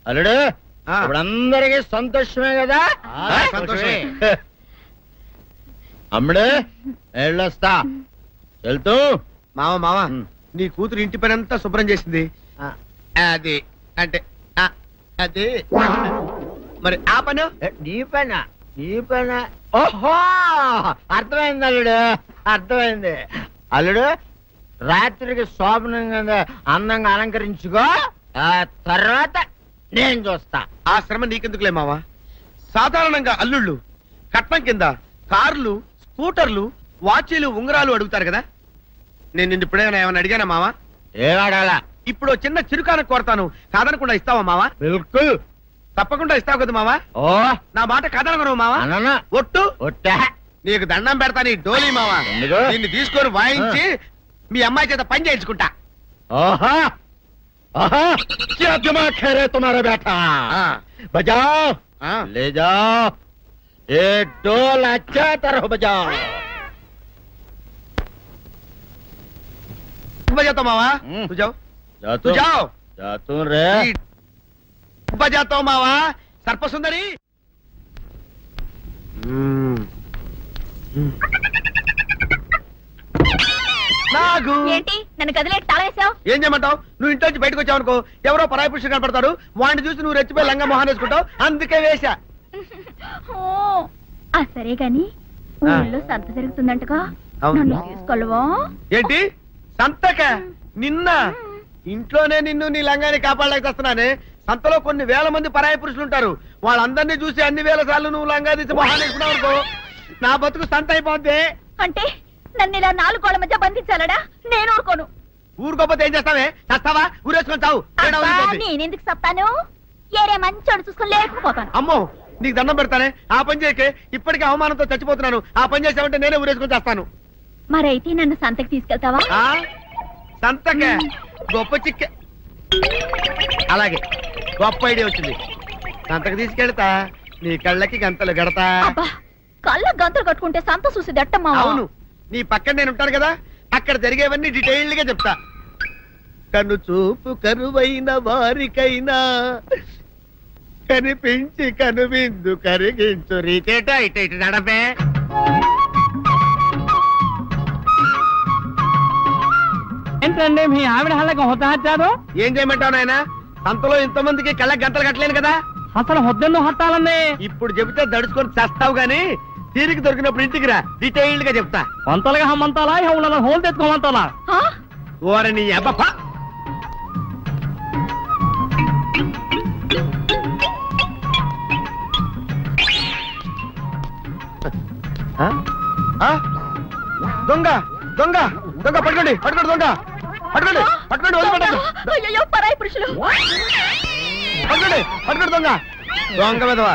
అల్లుడు ఇప్పుడు అందరికి సంతోషమే కదా? సంతోషమే. అమ్ముడు వెళ్ళొస్తా. వెళ్తూ మామ నీ కూతురు ఇంటి పని అంతా శుభ్రం చేసింది. అది అంటే అది మరి ఆ పను నీ పైన ఓహో అర్థమైంది అల్లుడు, అర్థమైంది. అల్లుడు రాత్రికి శోభనంగా అందంగా అలంకరించుకో, ఆ తర్వాత నేను చూస్తా. ఆ శ్రమ నీకెందుకులే మావా. సాధారణంగా అల్లుళ్ళు కట్నం కింద కార్లు, స్కూటర్లు, వాచీలు, ఉంగరాలు అడుగుతారు కదా. నేను నిన్ను ఇప్పుడేమైనా ఏమైనా అడిగానా మావా? ఏవాడాలా? ఇప్పుడు చిన్న చిరుకాన కోరతాను, కాదనకుండా ఇస్తావా మావా? బిల్కుల్ తప్పకుండా ఇస్తావు కదా మావా. ఓ నా మాట కాదనగను మావా. అననా ఒట్టు ఒట్టా. నీకు దండం పెడతా నీ డోలీ మావా. ఎందుకు? దీన్ని తీసుకొని వాయించి మీ అమ్మాయి చేత పని చేయించుకుంటా. ఓహా ఓహా, क्या दिमाग है रे तुम्हारा बेटा? बजाओ, ले जाओ, ये डोल अच्छा तरह बजाओ. बजाता मावा, तू जाओ, तू जाओ. जातू रे. बजाता हूँ मावा, सर्प सुंदरी. నా ఆగు. ఏంటి నన్ను గదిలేటి తాళేసావు? ఏం చేయమంటావు? నువ్వు ఇంట్లో నుంచి బయటకు వచ్చావు అనుకో, ఎవరో పరాయి పురుషుడు కనపడతాడు, వాడిని చూసి నువ్వు రెచ్చిపోయి లంగా మొహాన్ వేసుకుంటావు, అందుకే వేశా. సరే గాని ఊళ్ళో సంత జరుగుతుందంటగా, అవును. నన్ను తీసుకెళ్ళవా? ఏంటి సంతక? నిన్న ఇంట్లోనే నిన్ను నీ లంగాన్ని కాపాడలేక వస్తున్నానే. సంతలో కొన్ని వేల మంది పరాయి పురుషులు ఉంటారు, వాళ్ళందరినీ చూసి అన్ని వేల సార్లు నువ్వు లంగా తీసి మొహాన్ వేసుకున్నావు అనుకో, నా బతుకు సంత అయిపోద్ది. అంటే నన్ను ఇలా 4 గోళ్ల మధ్య బంధించాలడా? నేను ఊరుకోను. ఊరుకోపోతే ఏం చేస్తావే? చస్తావా? ఊరేసుకొని చావు. తేడా వదిలిపోద్ది. నేనెందుకు చెప్తాను? ఏరే మంచోడు చూసుకొని లేకపోతాను. అమ్మో, నీకు దండం పెడతానే, ఆ పని చేయకే. ఇప్పటికే అవమానంతో చచ్చిపోతున్నాను, ఆ పని చేసావంటే నేనే ఊరేసుకొని చేస్తాను. మరైతే నన్ను సంతకి తీసుకెళ్తావా? ఆ సంతకే గొప్ప చిక్కే. అలాగే, గొప్ప ఐడియా వచ్చింది. సంతకు తీసుకెళ్తా, నీ కళ్ళకి గంతలు గడతా. అబ్బా, కళ్ళ గంతలు కట్టుకుంటే సంత చూసి దట్టమ్మా. అవును, నీ పక్కన నేను ఉంటాను కదా, అక్కడ జరిగేవన్నీ డీటెయిల్డ్ గా చెప్తా. కన్ను చూపు కరువైన వారికైనా కనిపించి కనువిందు కరిగించు రీకేట ఇటు ఇటు నడపే. ఏంటండి మీ ఆవిడ హళ్ళకి హొత్తహచ్చారు? ఏం చేయమంటావు నాయన? సంతలో ఇంతమందికి కళ్ళకి గంటలు కట్టలేను కదా. అసలు హొద్దెందుకు హత్తాలండి? ఇప్పుడు చెబితే దడుచుకొని చస్తావు గాని, తీరికి దొరికినప్పుడు ఇంటికి రా, డీటెయిల్డ్ గా చెప్తా. వంతలుగా హమ్మంతాలా హోళ్ళ హోల్ తెచ్చుకోమంతాలా? ఓరని అబ్బప్ప. దొంగ దొంగ దొంగ, పట్టుకోండి పట్టుకోండి, దొంగ పట్టుకోండి పట్టుకోండి, వదిలిపెట్టండి. అయ్యో, పరాయి పురుషులు. పట్టుకోండి పట్టుకోండి, దొంగ దొంగ విధవా.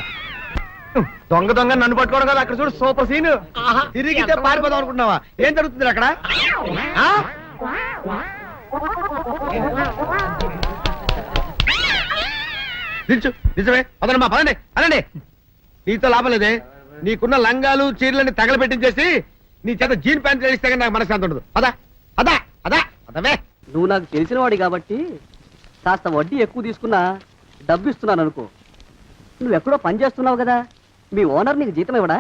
దొంగ దొంగ నన్ను పట్టుకోవడం కదా, అక్కడ చూడు సూపర్ సీన్. తిరిగితే పారిపోదాం అనుకుంటున్నావా? ఏం జరుగుతుంది అక్కడ? ఆ? నిల్చు, నిజమే. పదండి పదండి అనండి. నీతో లాభం లేదే, నీకున్న లంగాలు చీరలని తగలబెట్టించేసి నీ చేత జీన్ ప్యాంట్ చేస్తే కానీ నాకు మనశ్శాంతి ఉండదు. అదా అదా అదా అదవే. నువ్వు నాకు తెలిసిన వాడి కాబట్టి కాస్త వడ్డీ ఎక్కువ తీసుకున్నా డబ్బు ఇస్తున్నాను అనుకో. నువ్వు ఎక్కడో పని చేస్తున్నావు కదా, మీ ఓనర్ నీకు జీతం ఇవ్వడా?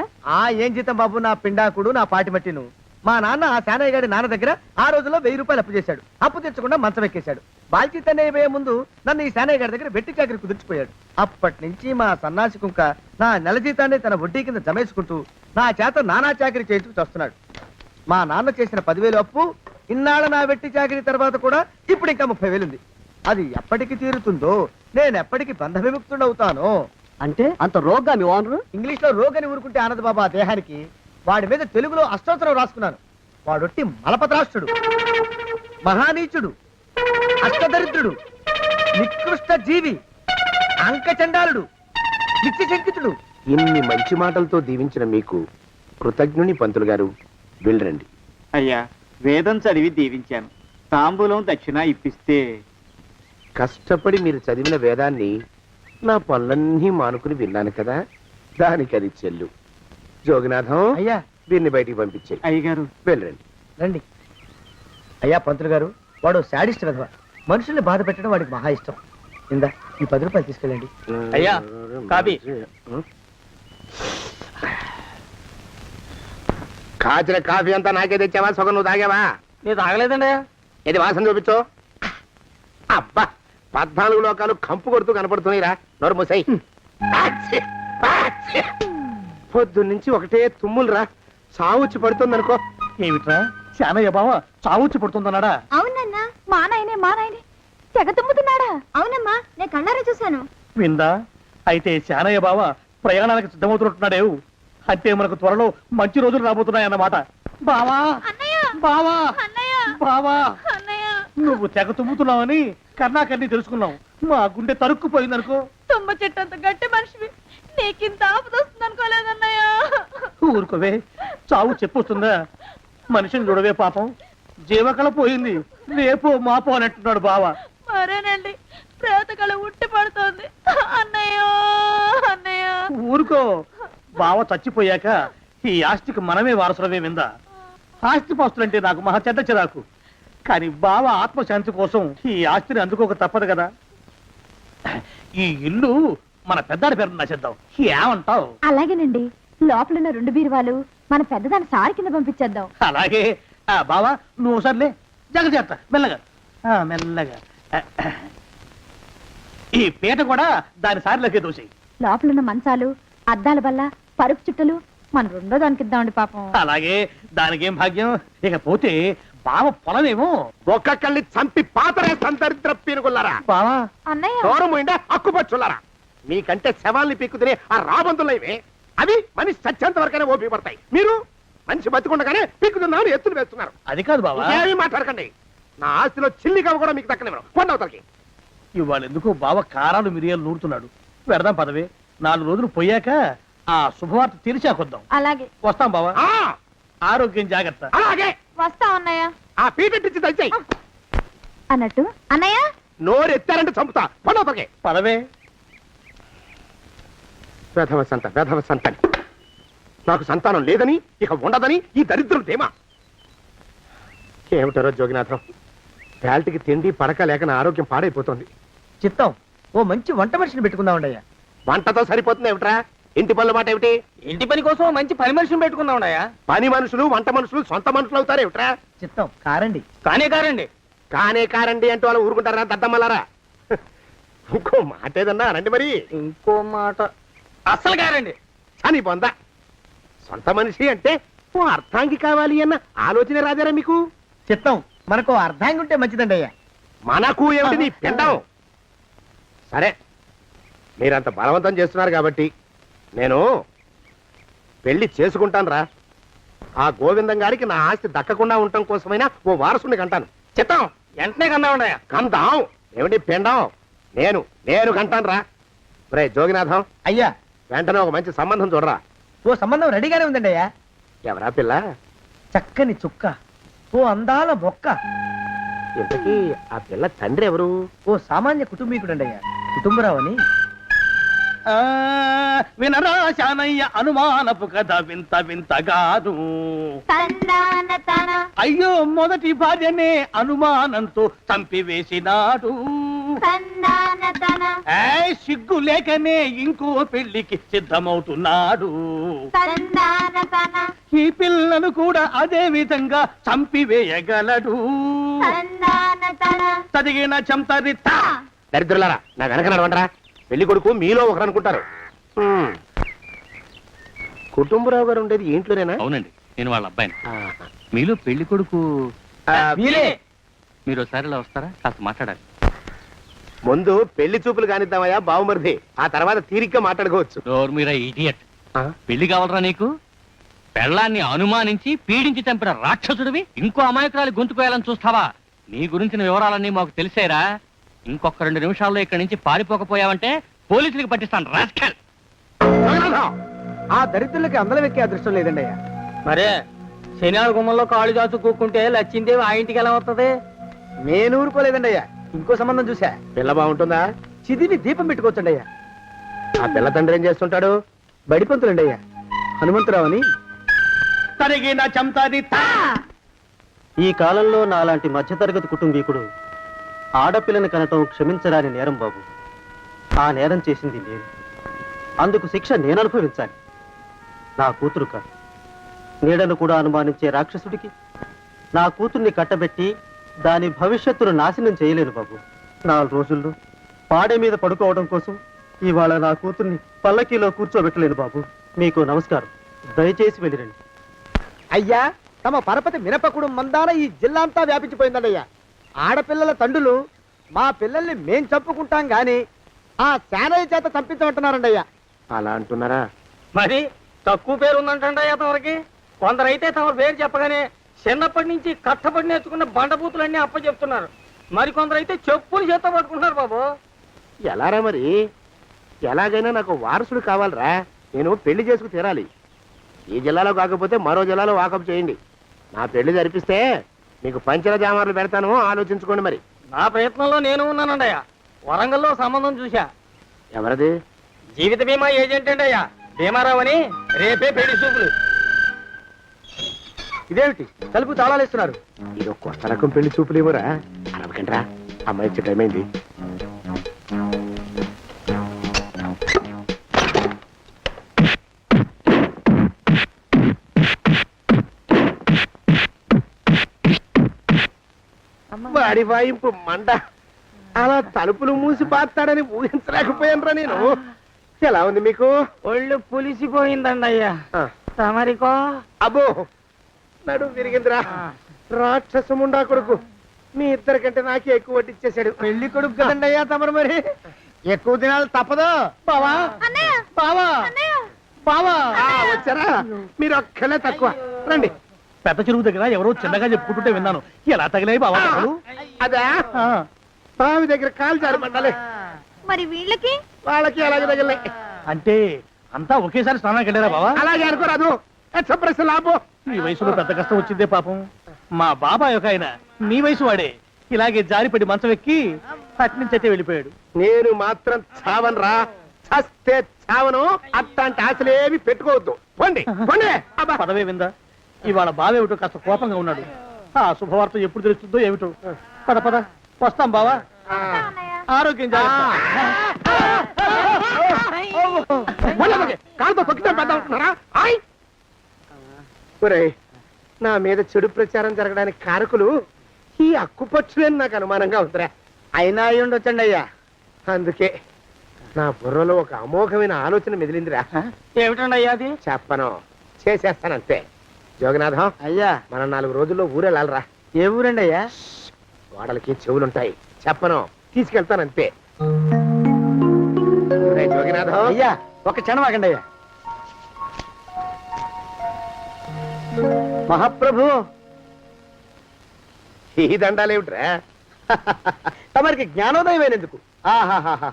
ఏం జీతం బాబు, నా పిండాకుడు, నా పాటి మట్టిను. మా నాన్న ఆ శానయ్య గారి నాన్న దగ్గర ఆ రోజుల్లో 1000 రూపాయలు అప్పు చేశాడు. అప్పు తెచ్చకుండా మంచం ఎక్కేశాడు. బాల్చితనే అయిపోయే ముందు నన్ను ఈ శానయ్య గారి దగ్గర వెట్టి చాకరి కుదిర్చిపోయాడు. అప్పటి నుంచి మా సన్నాసి కుంక నా నెల జీతాన్ని తన వడ్డీ కింద జమేసుకుంటూ నా చేత నానా చాకరీ చేయించుకు వస్తున్నాడు. మా నాన్న చేసిన 10,000 అప్పు ఇన్నాళ్ళ నా వెట్టి చాకరీ తర్వాత కూడా ఇప్పుడు ఇంకా 30,000 ఉంది. అది ఎప్పటికి తీరుతుందో, నేను ఎప్పటికి బంధ విముక్తుడవుతానో. అంటే అంత రోగ్గా మీ ఓనరు? ఇంగ్లీష్ లో రోగని ఊరుకుంటే ఆనంద్ బాబా దేహానికి. వాడి మీద తెలుగులో అష్టోత్తరం రాసుకున్నాను. వాడొట్టి మలపత్రాష్ట్రుడు, మహానీచుడు, అష్టదరిద్రుడు, నికృష్ట జీవి, అంకచండాలుడు, నిత్యశంకితుడు. ఇన్ని మంచి మాటలతో దీవించిన మీకు కృతజ్ఞుని పంతులు గారు. వెళ్ళరండి. అయ్యా, వేదం చదివి దీవించాను, తాంబూలం దక్షిణ ఇప్పిస్తే. కష్టపడి మీరు చదివిన వేదాన్ని నా పనులన్నీ మానుకుని విన్నాను కదా, దానికి అది చెల్లు. జోగినాథం, అయ్యా దీన్ని బయటికి పంపించే. అయ్యగారు వెళ్ళరండి. రండి. అయ్యా పంతులు గారు, వాడు శాడిస్ట్ విధవ. మనుషుల్ని బాధ పెట్టడం వాడికి మహా ఇష్టం. ఇందా ఈ 10 రూపాయలు తీసుకెళ్ళండి. అయ్యా, కాపీ. కాచిన కాఫీ అంతా నాకే తెచ్చావా? సగం నువ్వు తాగావా? నేను తాగలేదండి. ఇది వాసన చూపించు. అబ్బా, 14 లోకాలు కంపు కొడుతూ కనపడుతున్నాయిరా. నోరు మూసాయి. పొద్దున్నుంచి ఒకటే తుమ్ములురా, సావుచ్చి పడుతుందనుకో. ఏమిట్రా శానయ్య బావ చావుచ్చి పడుతుందన్నాడా? అవునన్నా, మా నాయనే తెగ తుమ్ముతున్నాడా? అవునమ్మా, నేను కళ్ళారా చూశాను. విందా? అయితే శానయ్య బావ ప్రయాణానికి సిద్ధమవుతున్నట్టున్నాడేవు. అంటే మనకు త్వరలో మంచి రోజులు రాబోతున్నాయన్నమాట. బావా బావా బావా, నువ్వు తెగ తుమ్ముతున్నావని కర్ణాకర్ణి తెలుసుకున్నావు. మా గుండె తరుక్కుపోయిందనుకో. తుమ్మ చెట్టు అంత గట్టి మనిషివి, నీకింత ఆపద వస్తుంది అనుకోలేదన్నయ్య. ఊరుకోవే, చావు చెప్పొస్తుందా? మనిషిని చూడవే పాపం, జీవకళ పోయింది, రేపో మాపో అనంటున్నాడు బావ. మరేనండి, ప్రేతకళ ఉట్టి పడుతోంది అన్నయ్యో అన్నయ్య. ఊరుకో, బావ చచ్చిపోయాక ఈ ఆస్తికి మనమే వారసులమే విందా. ఆస్తిపాస్తులంటే నాకు మహా చెడ్డ చిరాకు. కానీ బావ ఆత్మశాంతి కోసం ఈ ఆస్తిని అందుకోక తప్పదు కదా. ఈ ఇల్లు మన పెద్దాడి పేరు నచ్చేద్దాం, ఏమంటావు? అలాగేనండి, లోపల ఉన్న 2 బీరువాలు మన పెద్దదాని సారి కింద పంపించేద్దాం. అలాగే. బావా నువ్వు సర్లే, జాగ్రత్త మెల్లగా మెల్లగా ఈ పీట కూడా దాని సారిలోకి దోసేయి. లోపలున్న మంచాలు అద్దాల వల్ల పరుపు చుట్టలు మన రెండో దానికి ఇద్దామండి పాపం. అలాగే దానికేం భాగ్యం. ఇకపోతే బావ పొలమేమో ఒక్కొక్కళ్ళని చంపి పాతరేస్తాను దరిద్ర పీనుకున్నారా. బావా అన్నయ్య దూరం పోయిండే అక్కుపచ్చులారా. మీకంటే శవాల్ని పీక్కుతినే ఆ రాబందులైవే అవి మనిషి చచ్చేంత వరకైనా ఓపి పడతాయి. మీరు మనిషి బతికుండగానే పీక్కుతున్నామని ఎత్తులు వేస్తున్నారు. అది కాదు బావా. ఏమీ మాట్లాడకండి. నా ఆస్తిలో చిల్లి కవ్వ కూడా మీకు దక్కనివ్వరు. కొండవతలకి ఇవాళ ఎందుకో బావ కారాలు మిరియాలు నూరుతున్నాడు. పెడదాం పదవి. 4 రోజులు పోయాక ఆ శుభవార్త తెరిచాకొద్దాం. అలాగే వస్తాం బావా. ఆరోగ్యం జాగ్రత్త. అలాగే వస్తా అన్నయ్య. ఆ పీటెట్టించి దయచేయి. అన్నట్టు అన్నయ్య నోరు ఎత్తారంటే చంపుతా. కొండవతలకి పదవే. వేధవ సంతానం. నాకు సంతానం లేదని ఇక ఉండదని ఈ దరిద్రులు ధీమా. ఏమిటారో జోగినాథం, వేల్టికి తిండి పడక లేక నా ఆరోగ్యం పాడైపోతుంది. చిత్తం ఓ మంచి వంట మనిషిని పెట్టుకుందాం ఉండయ్యా. వంటతో సరిపోతుంది ఏమిట్రా? ఇంటి పనుల మాట ఏమిటి? ఇంటి పని కోసం మంచి పని మనిషిని పెట్టుకుందాం ఉండయ్యా. పని మనుషులు వంట మనుషులు సొంత మనుషులు అవుతారు ఏమిట్రా? చిత్తం కారండి. కానే కారండి అంటూ వాళ్ళు ఊరుకుంటారా దద్దమ్మలారా? ఇంకో మాట ఏదన్నా రండి మరి. ఇంకో మాట అస్సలు కారండి. అని పొందా సొంత మనిషి అంటే ఓ అర్థాంగి కావాలి అన్న ఆలోచన రాజారా మీకు? చిత్తం మనకు అర్ధాంగి ఉంటే మంచిదండి అయ్యా. మనకు ఏమిటి నీ పిండం? సరే మీరంత బలవంతం చేస్తున్నారు కాబట్టి నేను పెళ్లి చేసుకుంటాను రా. ఆ గోవిందం గారికి నా ఆస్తి దక్కకుండా ఉండటం కోసమైనా ఓ వారసుని కంటాను. చిత్తం వెంటనే కన్నా ఉండయా. కందాం ఏమిటి పిండం? నేను కంటాను రా. రే జోగినాథం అయ్యా వెంటనే ఒక మంచి సంబంధం చూడరా. ఓ సంబంధం రెడీగానే ఉందండి అయ్యా. ఎవరా పిల్ల? చక్కని చుక్క, ఓ అందాల మొక్క. ఇంతకీ ఆ పిల్ల తండ్రి ఎవరు? ఓ సామాన్య కుటుంబీకుడండి అయ్యా, కుటుంబరావు అని. వినరా శానయ్య అనుమానపు కథ వింత వింతగాదు. అయ్యో మొదటి భార్యనే అనుమానంతో చంపివేసినాడు. సిగ్గు లేకనే ఇంకో పెళ్లికి సిద్ధమవుతున్నాడు. ఈ పిల్లను కూడా అదే విధంగా చంపివేయగలడు. తదిగిన చంతరిత. దరిద్రులారా నా వెనక నడవండరా. పెళ్లి కొడుకు మీలో ఒకరు అనుకుంటారు. కుటుంబరావు గారు ఉండేది ఇంట్లోనేనా? అవునండి, నేను వాళ్ళ అబ్బాయిని. మీలో పెళ్లి కొడుకు మీరు ఒకసారి ఇలా వస్తారా? కాస్త మాట్లాడాలి. ముందు పెళ్లి చూపులు కానిద్దామయ్యా బావుమరిది, ఆ తర్వాత తీరిగ్గా మాట్లాడుకోవచ్చు. మీరా ఇడియట్. పెళ్లి కావాలరా నీకు? పెళ్ళాన్ని అనుమానించి పీడించి చంపిన రాక్షసుడివి ఇంకో అమాయకురాలి గొంతుకోయాలని చూస్తావా? నీ గురించిన వివరాలన్నీ మాకు తెలిసేరా. ఇంకొక 2 నిమిషాల్లో ఇక్కడి నుంచి పారిపోకపోయావంటే పోలీసులకు పట్టిస్తాను. రాస్కల్. ఆ దరిద్రులకి అందలం ఎక్కే అదృష్టం లేదండి అయ్యా. మరే శనివార గుమ్మంలో కాళ్ళు చాచు కూకుంటే లచ్చిందేవి ఆ ఇంటికి ఎలా వస్తుంది? నేను ఊరుకోలేదండి అయ్యా. ఇంకో సంబంధం చూసా. పిల్ల బాగుంటుందా? చిదివి దీపం పెట్టుకోవచ్చండి అయ్యా. ఆ పిల్ల తండ్రి ఏం చేస్తుంటాడు? బడిపంతులండి అయ్యా, హనుమంతరావు అని. తరిగిన చంతరిత. ఈ కాలంలో నాలాంటి మధ్యతరగతి కుటుంబీకుడు ఆడపిల్లని కనటం క్షమించరాని నేరం బాబు. ఆ నేరం చేసింది నేను. అందుకు శిక్ష నేను అనుభవించాలి. నా కూతురు కాదు, నీడను కూడా అనుమానించే రాక్షసుడికి నా కూతుర్ని కట్టబెట్టి దాని భవిష్యత్తును నాశనం చేయలేను బాబు. 4 రోజుల్లో పాడే మీద పడుకోవడం కోసం ఇవాళ నా కూతుర్ని పల్లకీలో కూర్చోబెట్టలేను బాబు. మీకు నమస్కారం, దయచేసి వెళ్ళిరండి. అయ్యా తమ పరపతి మినపకుడు మందాన ఈ జిల్లా అంతా వ్యాపించిపోయిందండి అయ్యా. ఆడపిల్లల తండ్రులు మా పిల్లల్ని మేం చంపుకుంటాం గాని ఆ శానయ్య చేత చంపించమంటున్నారండి అయ్యా. అలా అంటున్నారా? మరి తక్కువ పేరు ఉందంటండి అయ్యా తమరికి. కొందరైతే తమ పేరు చెప్పగానే చిన్నప్పటి నుంచి కట్టబడి నేర్చుకున్న బండబూతులన్నీ అప్పచెప్తున్నారు. మరి కొందరైతే చెప్పులు చేత పట్టుకుంటున్నారు బాబు. ఎలారా మరి? ఎలాగైనా నాకు వారసుడు కావాలరా. నేను పెళ్లి చేసుకు తీరాలి. ఈ జిల్లాలో కాకపోతే మరో జిల్లాలో వాకప్ చేయండి. నా పెళ్లి జరిపిస్తే మీకు పంచల జామార్లు పెడతాను, ఆలోచించుకోండి మరి. నా ప్రయత్నంలో నేను ఉన్నానండి అయ్యా. వరంగల్లో సంబంధం చూశా. ఎవరది? జీవిత బీమా ఏజెంట్ అండి అయ్యా, భీమారావు అని. రేపే పెళ్లి చూపులు. ఇదేమిటి తలుపు తాళాలు ఇస్తున్నారు? ఇది ఒక కొత్త రకం పెళ్లి చూపులేమోరా. అరవకండ్రా, అమ్మాయి వచ్చే టైం అయింది. వాడి వాయింపు మండ అలా తలుపులు మూసి పాతాడని ఊహించలేకపోయానురా నేను. ఎలా ఉంది మీకు? ఒళ్ళు పులిసిపోయిందండి అయ్యా. తమరికో? అబ్బో నడు విరిగిందిరా. రాక్షసముండా కొడుకు మీ ఇద్దరికంటే నాకే ఎక్కువ వడ్డిచ్చేశాడు. పెళ్లి కొడుకు కదండి అయ్యా తమరు, మరి ఎక్కువ దినాలు తప్పదు. బావా బావా బావా వచ్చారా? మీరు ఒక్కలే తక్కువ. రండి. పెద్ద చెరువు దగ్గర ఎవరో చిన్నగా చెప్పుకుంటుంటే విన్నాను. ఎలా తగిలాయి బావా దెబ్బలు? అదా బావి దగ్గర కాలు జారి పడ్డాలి. మరి వీళ్ళకి? వాళ్ళకి అలాగే తగిలే. అంటే అంతా ఒకేసారి స్నానానికి వెళ్ళారా బావా? అలాగే అనుకోరాదు. ప్రశ్న లాభం. ఈ వయసులో పెద్ద కష్టం వచ్చిందే పాపం. మా బాబాయ్ ఒక ఆయన నీ వయసు వాడే ఇలాగే జారిపడి మంచం ఎక్కి అట్నుంచి అయితే వెళ్ళిపోయాడు. నేను మాత్రం చావను రా. చస్తే చావను. అట్లాంటి ఆశలేవి పెట్టుకోవద్దు. పండి పండి. పదవే విందా, ఇవాళ బావేమిటో కాస్త కోపంగా ఉన్నాడు. ఆ శుభవార్త ఎప్పుడు తెలుస్తుందో ఏమిటో. పద పద వస్తాం బావా. ఆరోగ్యం జాగ్రత్త. కాలుతో తొక్కితే పెద్ద ఉంటున్నారా? ఒరేయ్, నా మీద చెడు ప్రచారం జరగడానికి కారకులు ఈ అక్కుపచ్చులని నాకు అనుమానంగా ఉందిరా. అయినా అయి ఉండొచ్చండి అయ్యా. అందుకే నా బుర్రలో ఒక అమోఘమైన ఆలోచన మెదిలిందిరా. ఏమిటండి అయ్యా అది? చెప్పను, చేసేస్తానంతే. జోగనాథం అయ్యా, మనం 4 రోజుల్లో ఊరెళ్ళాలరా. ఏ ఊరండి అయ్యా? గోడలకి చెవులుంటాయి. చెప్పను, తీసుకెళ్తానంతే. జోగినాథం అయ్యా ఒక క్షణం ఆగండి అయ్యా. మహాప్రభు, ఈ దండాలేమిట్రా? తమరికి జ్ఞానోదయమైనందుకు ఆహాహాహా.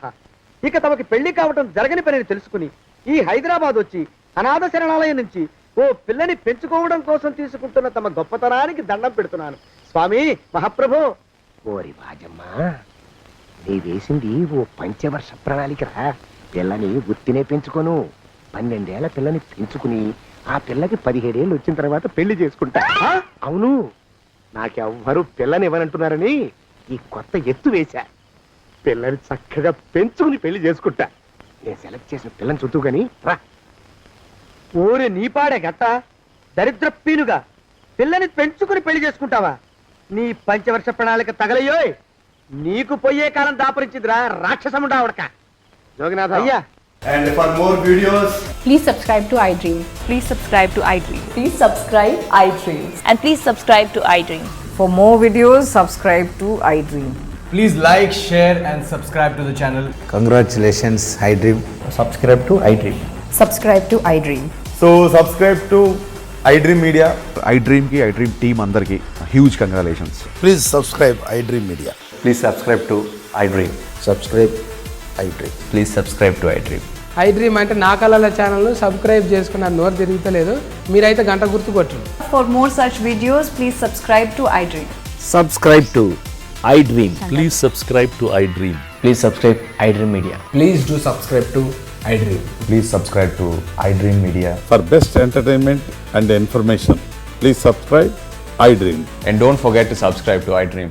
ఇక తమకి పెళ్లి కావటం జరగని పనిని తెలుసుకుని ఈ హైదరాబాద్ వచ్చి అనాథ శరణాలయం నుంచి ఓ పిల్లని పెంచుకోవడం కోసం తీసుకుంటున్న తమ గొప్పతనానికి దండం పెడుతున్నాను స్వామి. మహాప్రభు. ఓరి వాజమ్మా, నీ వేసింది ఓ పంచవర్ష ప్రణాళికరా. పిల్లని గుర్తినే పెంచుకోను. 12 ఏళ్ల పిల్లని పెంచుకుని ఆ పిల్లకి 17 ఏళ్ళు వచ్చిన తర్వాత పెళ్లి చేసుకుంటా. అవును, నాకెవ్వరూ పిల్లని ఇవ్వనంటున్నారని ఈ కొత్త ఎత్తు వేశా. పిల్లని చక్కగా పెంచుకుని పెళ్లి చేసుకుంటా. నేను సెలెక్ట్ చేసిన పిల్లని చుట్టూ గాని రా. ఊరి నీపాడే గట్ట దరిద్రపీనుగా పిల్లని పెంచుకుని పెళ్లి చేసుకుంటావా? నీ పంచవర్ష ప్రణాళిక తగలయ్యోయ్. నీకు పోయే కాలం దాపరించిందిరా రాక్షసముండా ఉడక. జోగినాథ అయ్యా. And for more videos, Please subscribe to iDream. Please subscribe to iDream. Please subscribe iDream. And please subscribe to iDream. For more videos, subscribe to iDream. please like, share and subscribe to the channel. Congratulations, iDream. Subscribe to iDream. Subscribe to iDream. So subscribe to iDream Media. iDream ki iDream team andarki huge congratulations. Please subscribe iDream Media. Please subscribe to iDream. Subscribe iDream. Please subscribe to iDream. iDream అంటే నా కళల ఛానల్ సబ్స్క్రైబ్ చేసుకున్న నోరు తిరుగుతలేదు. మీరైతే గంట గుర్తు కొట్టండి. For more such videos, please subscribe to iDream. Subscribe to iDream. Please subscribe to iDream. Please subscribe iDream Media. Please do subscribe to iDream. Please subscribe to iDream Media. For best entertainment and information, please subscribe iDream. And don't forget to subscribe to iDream.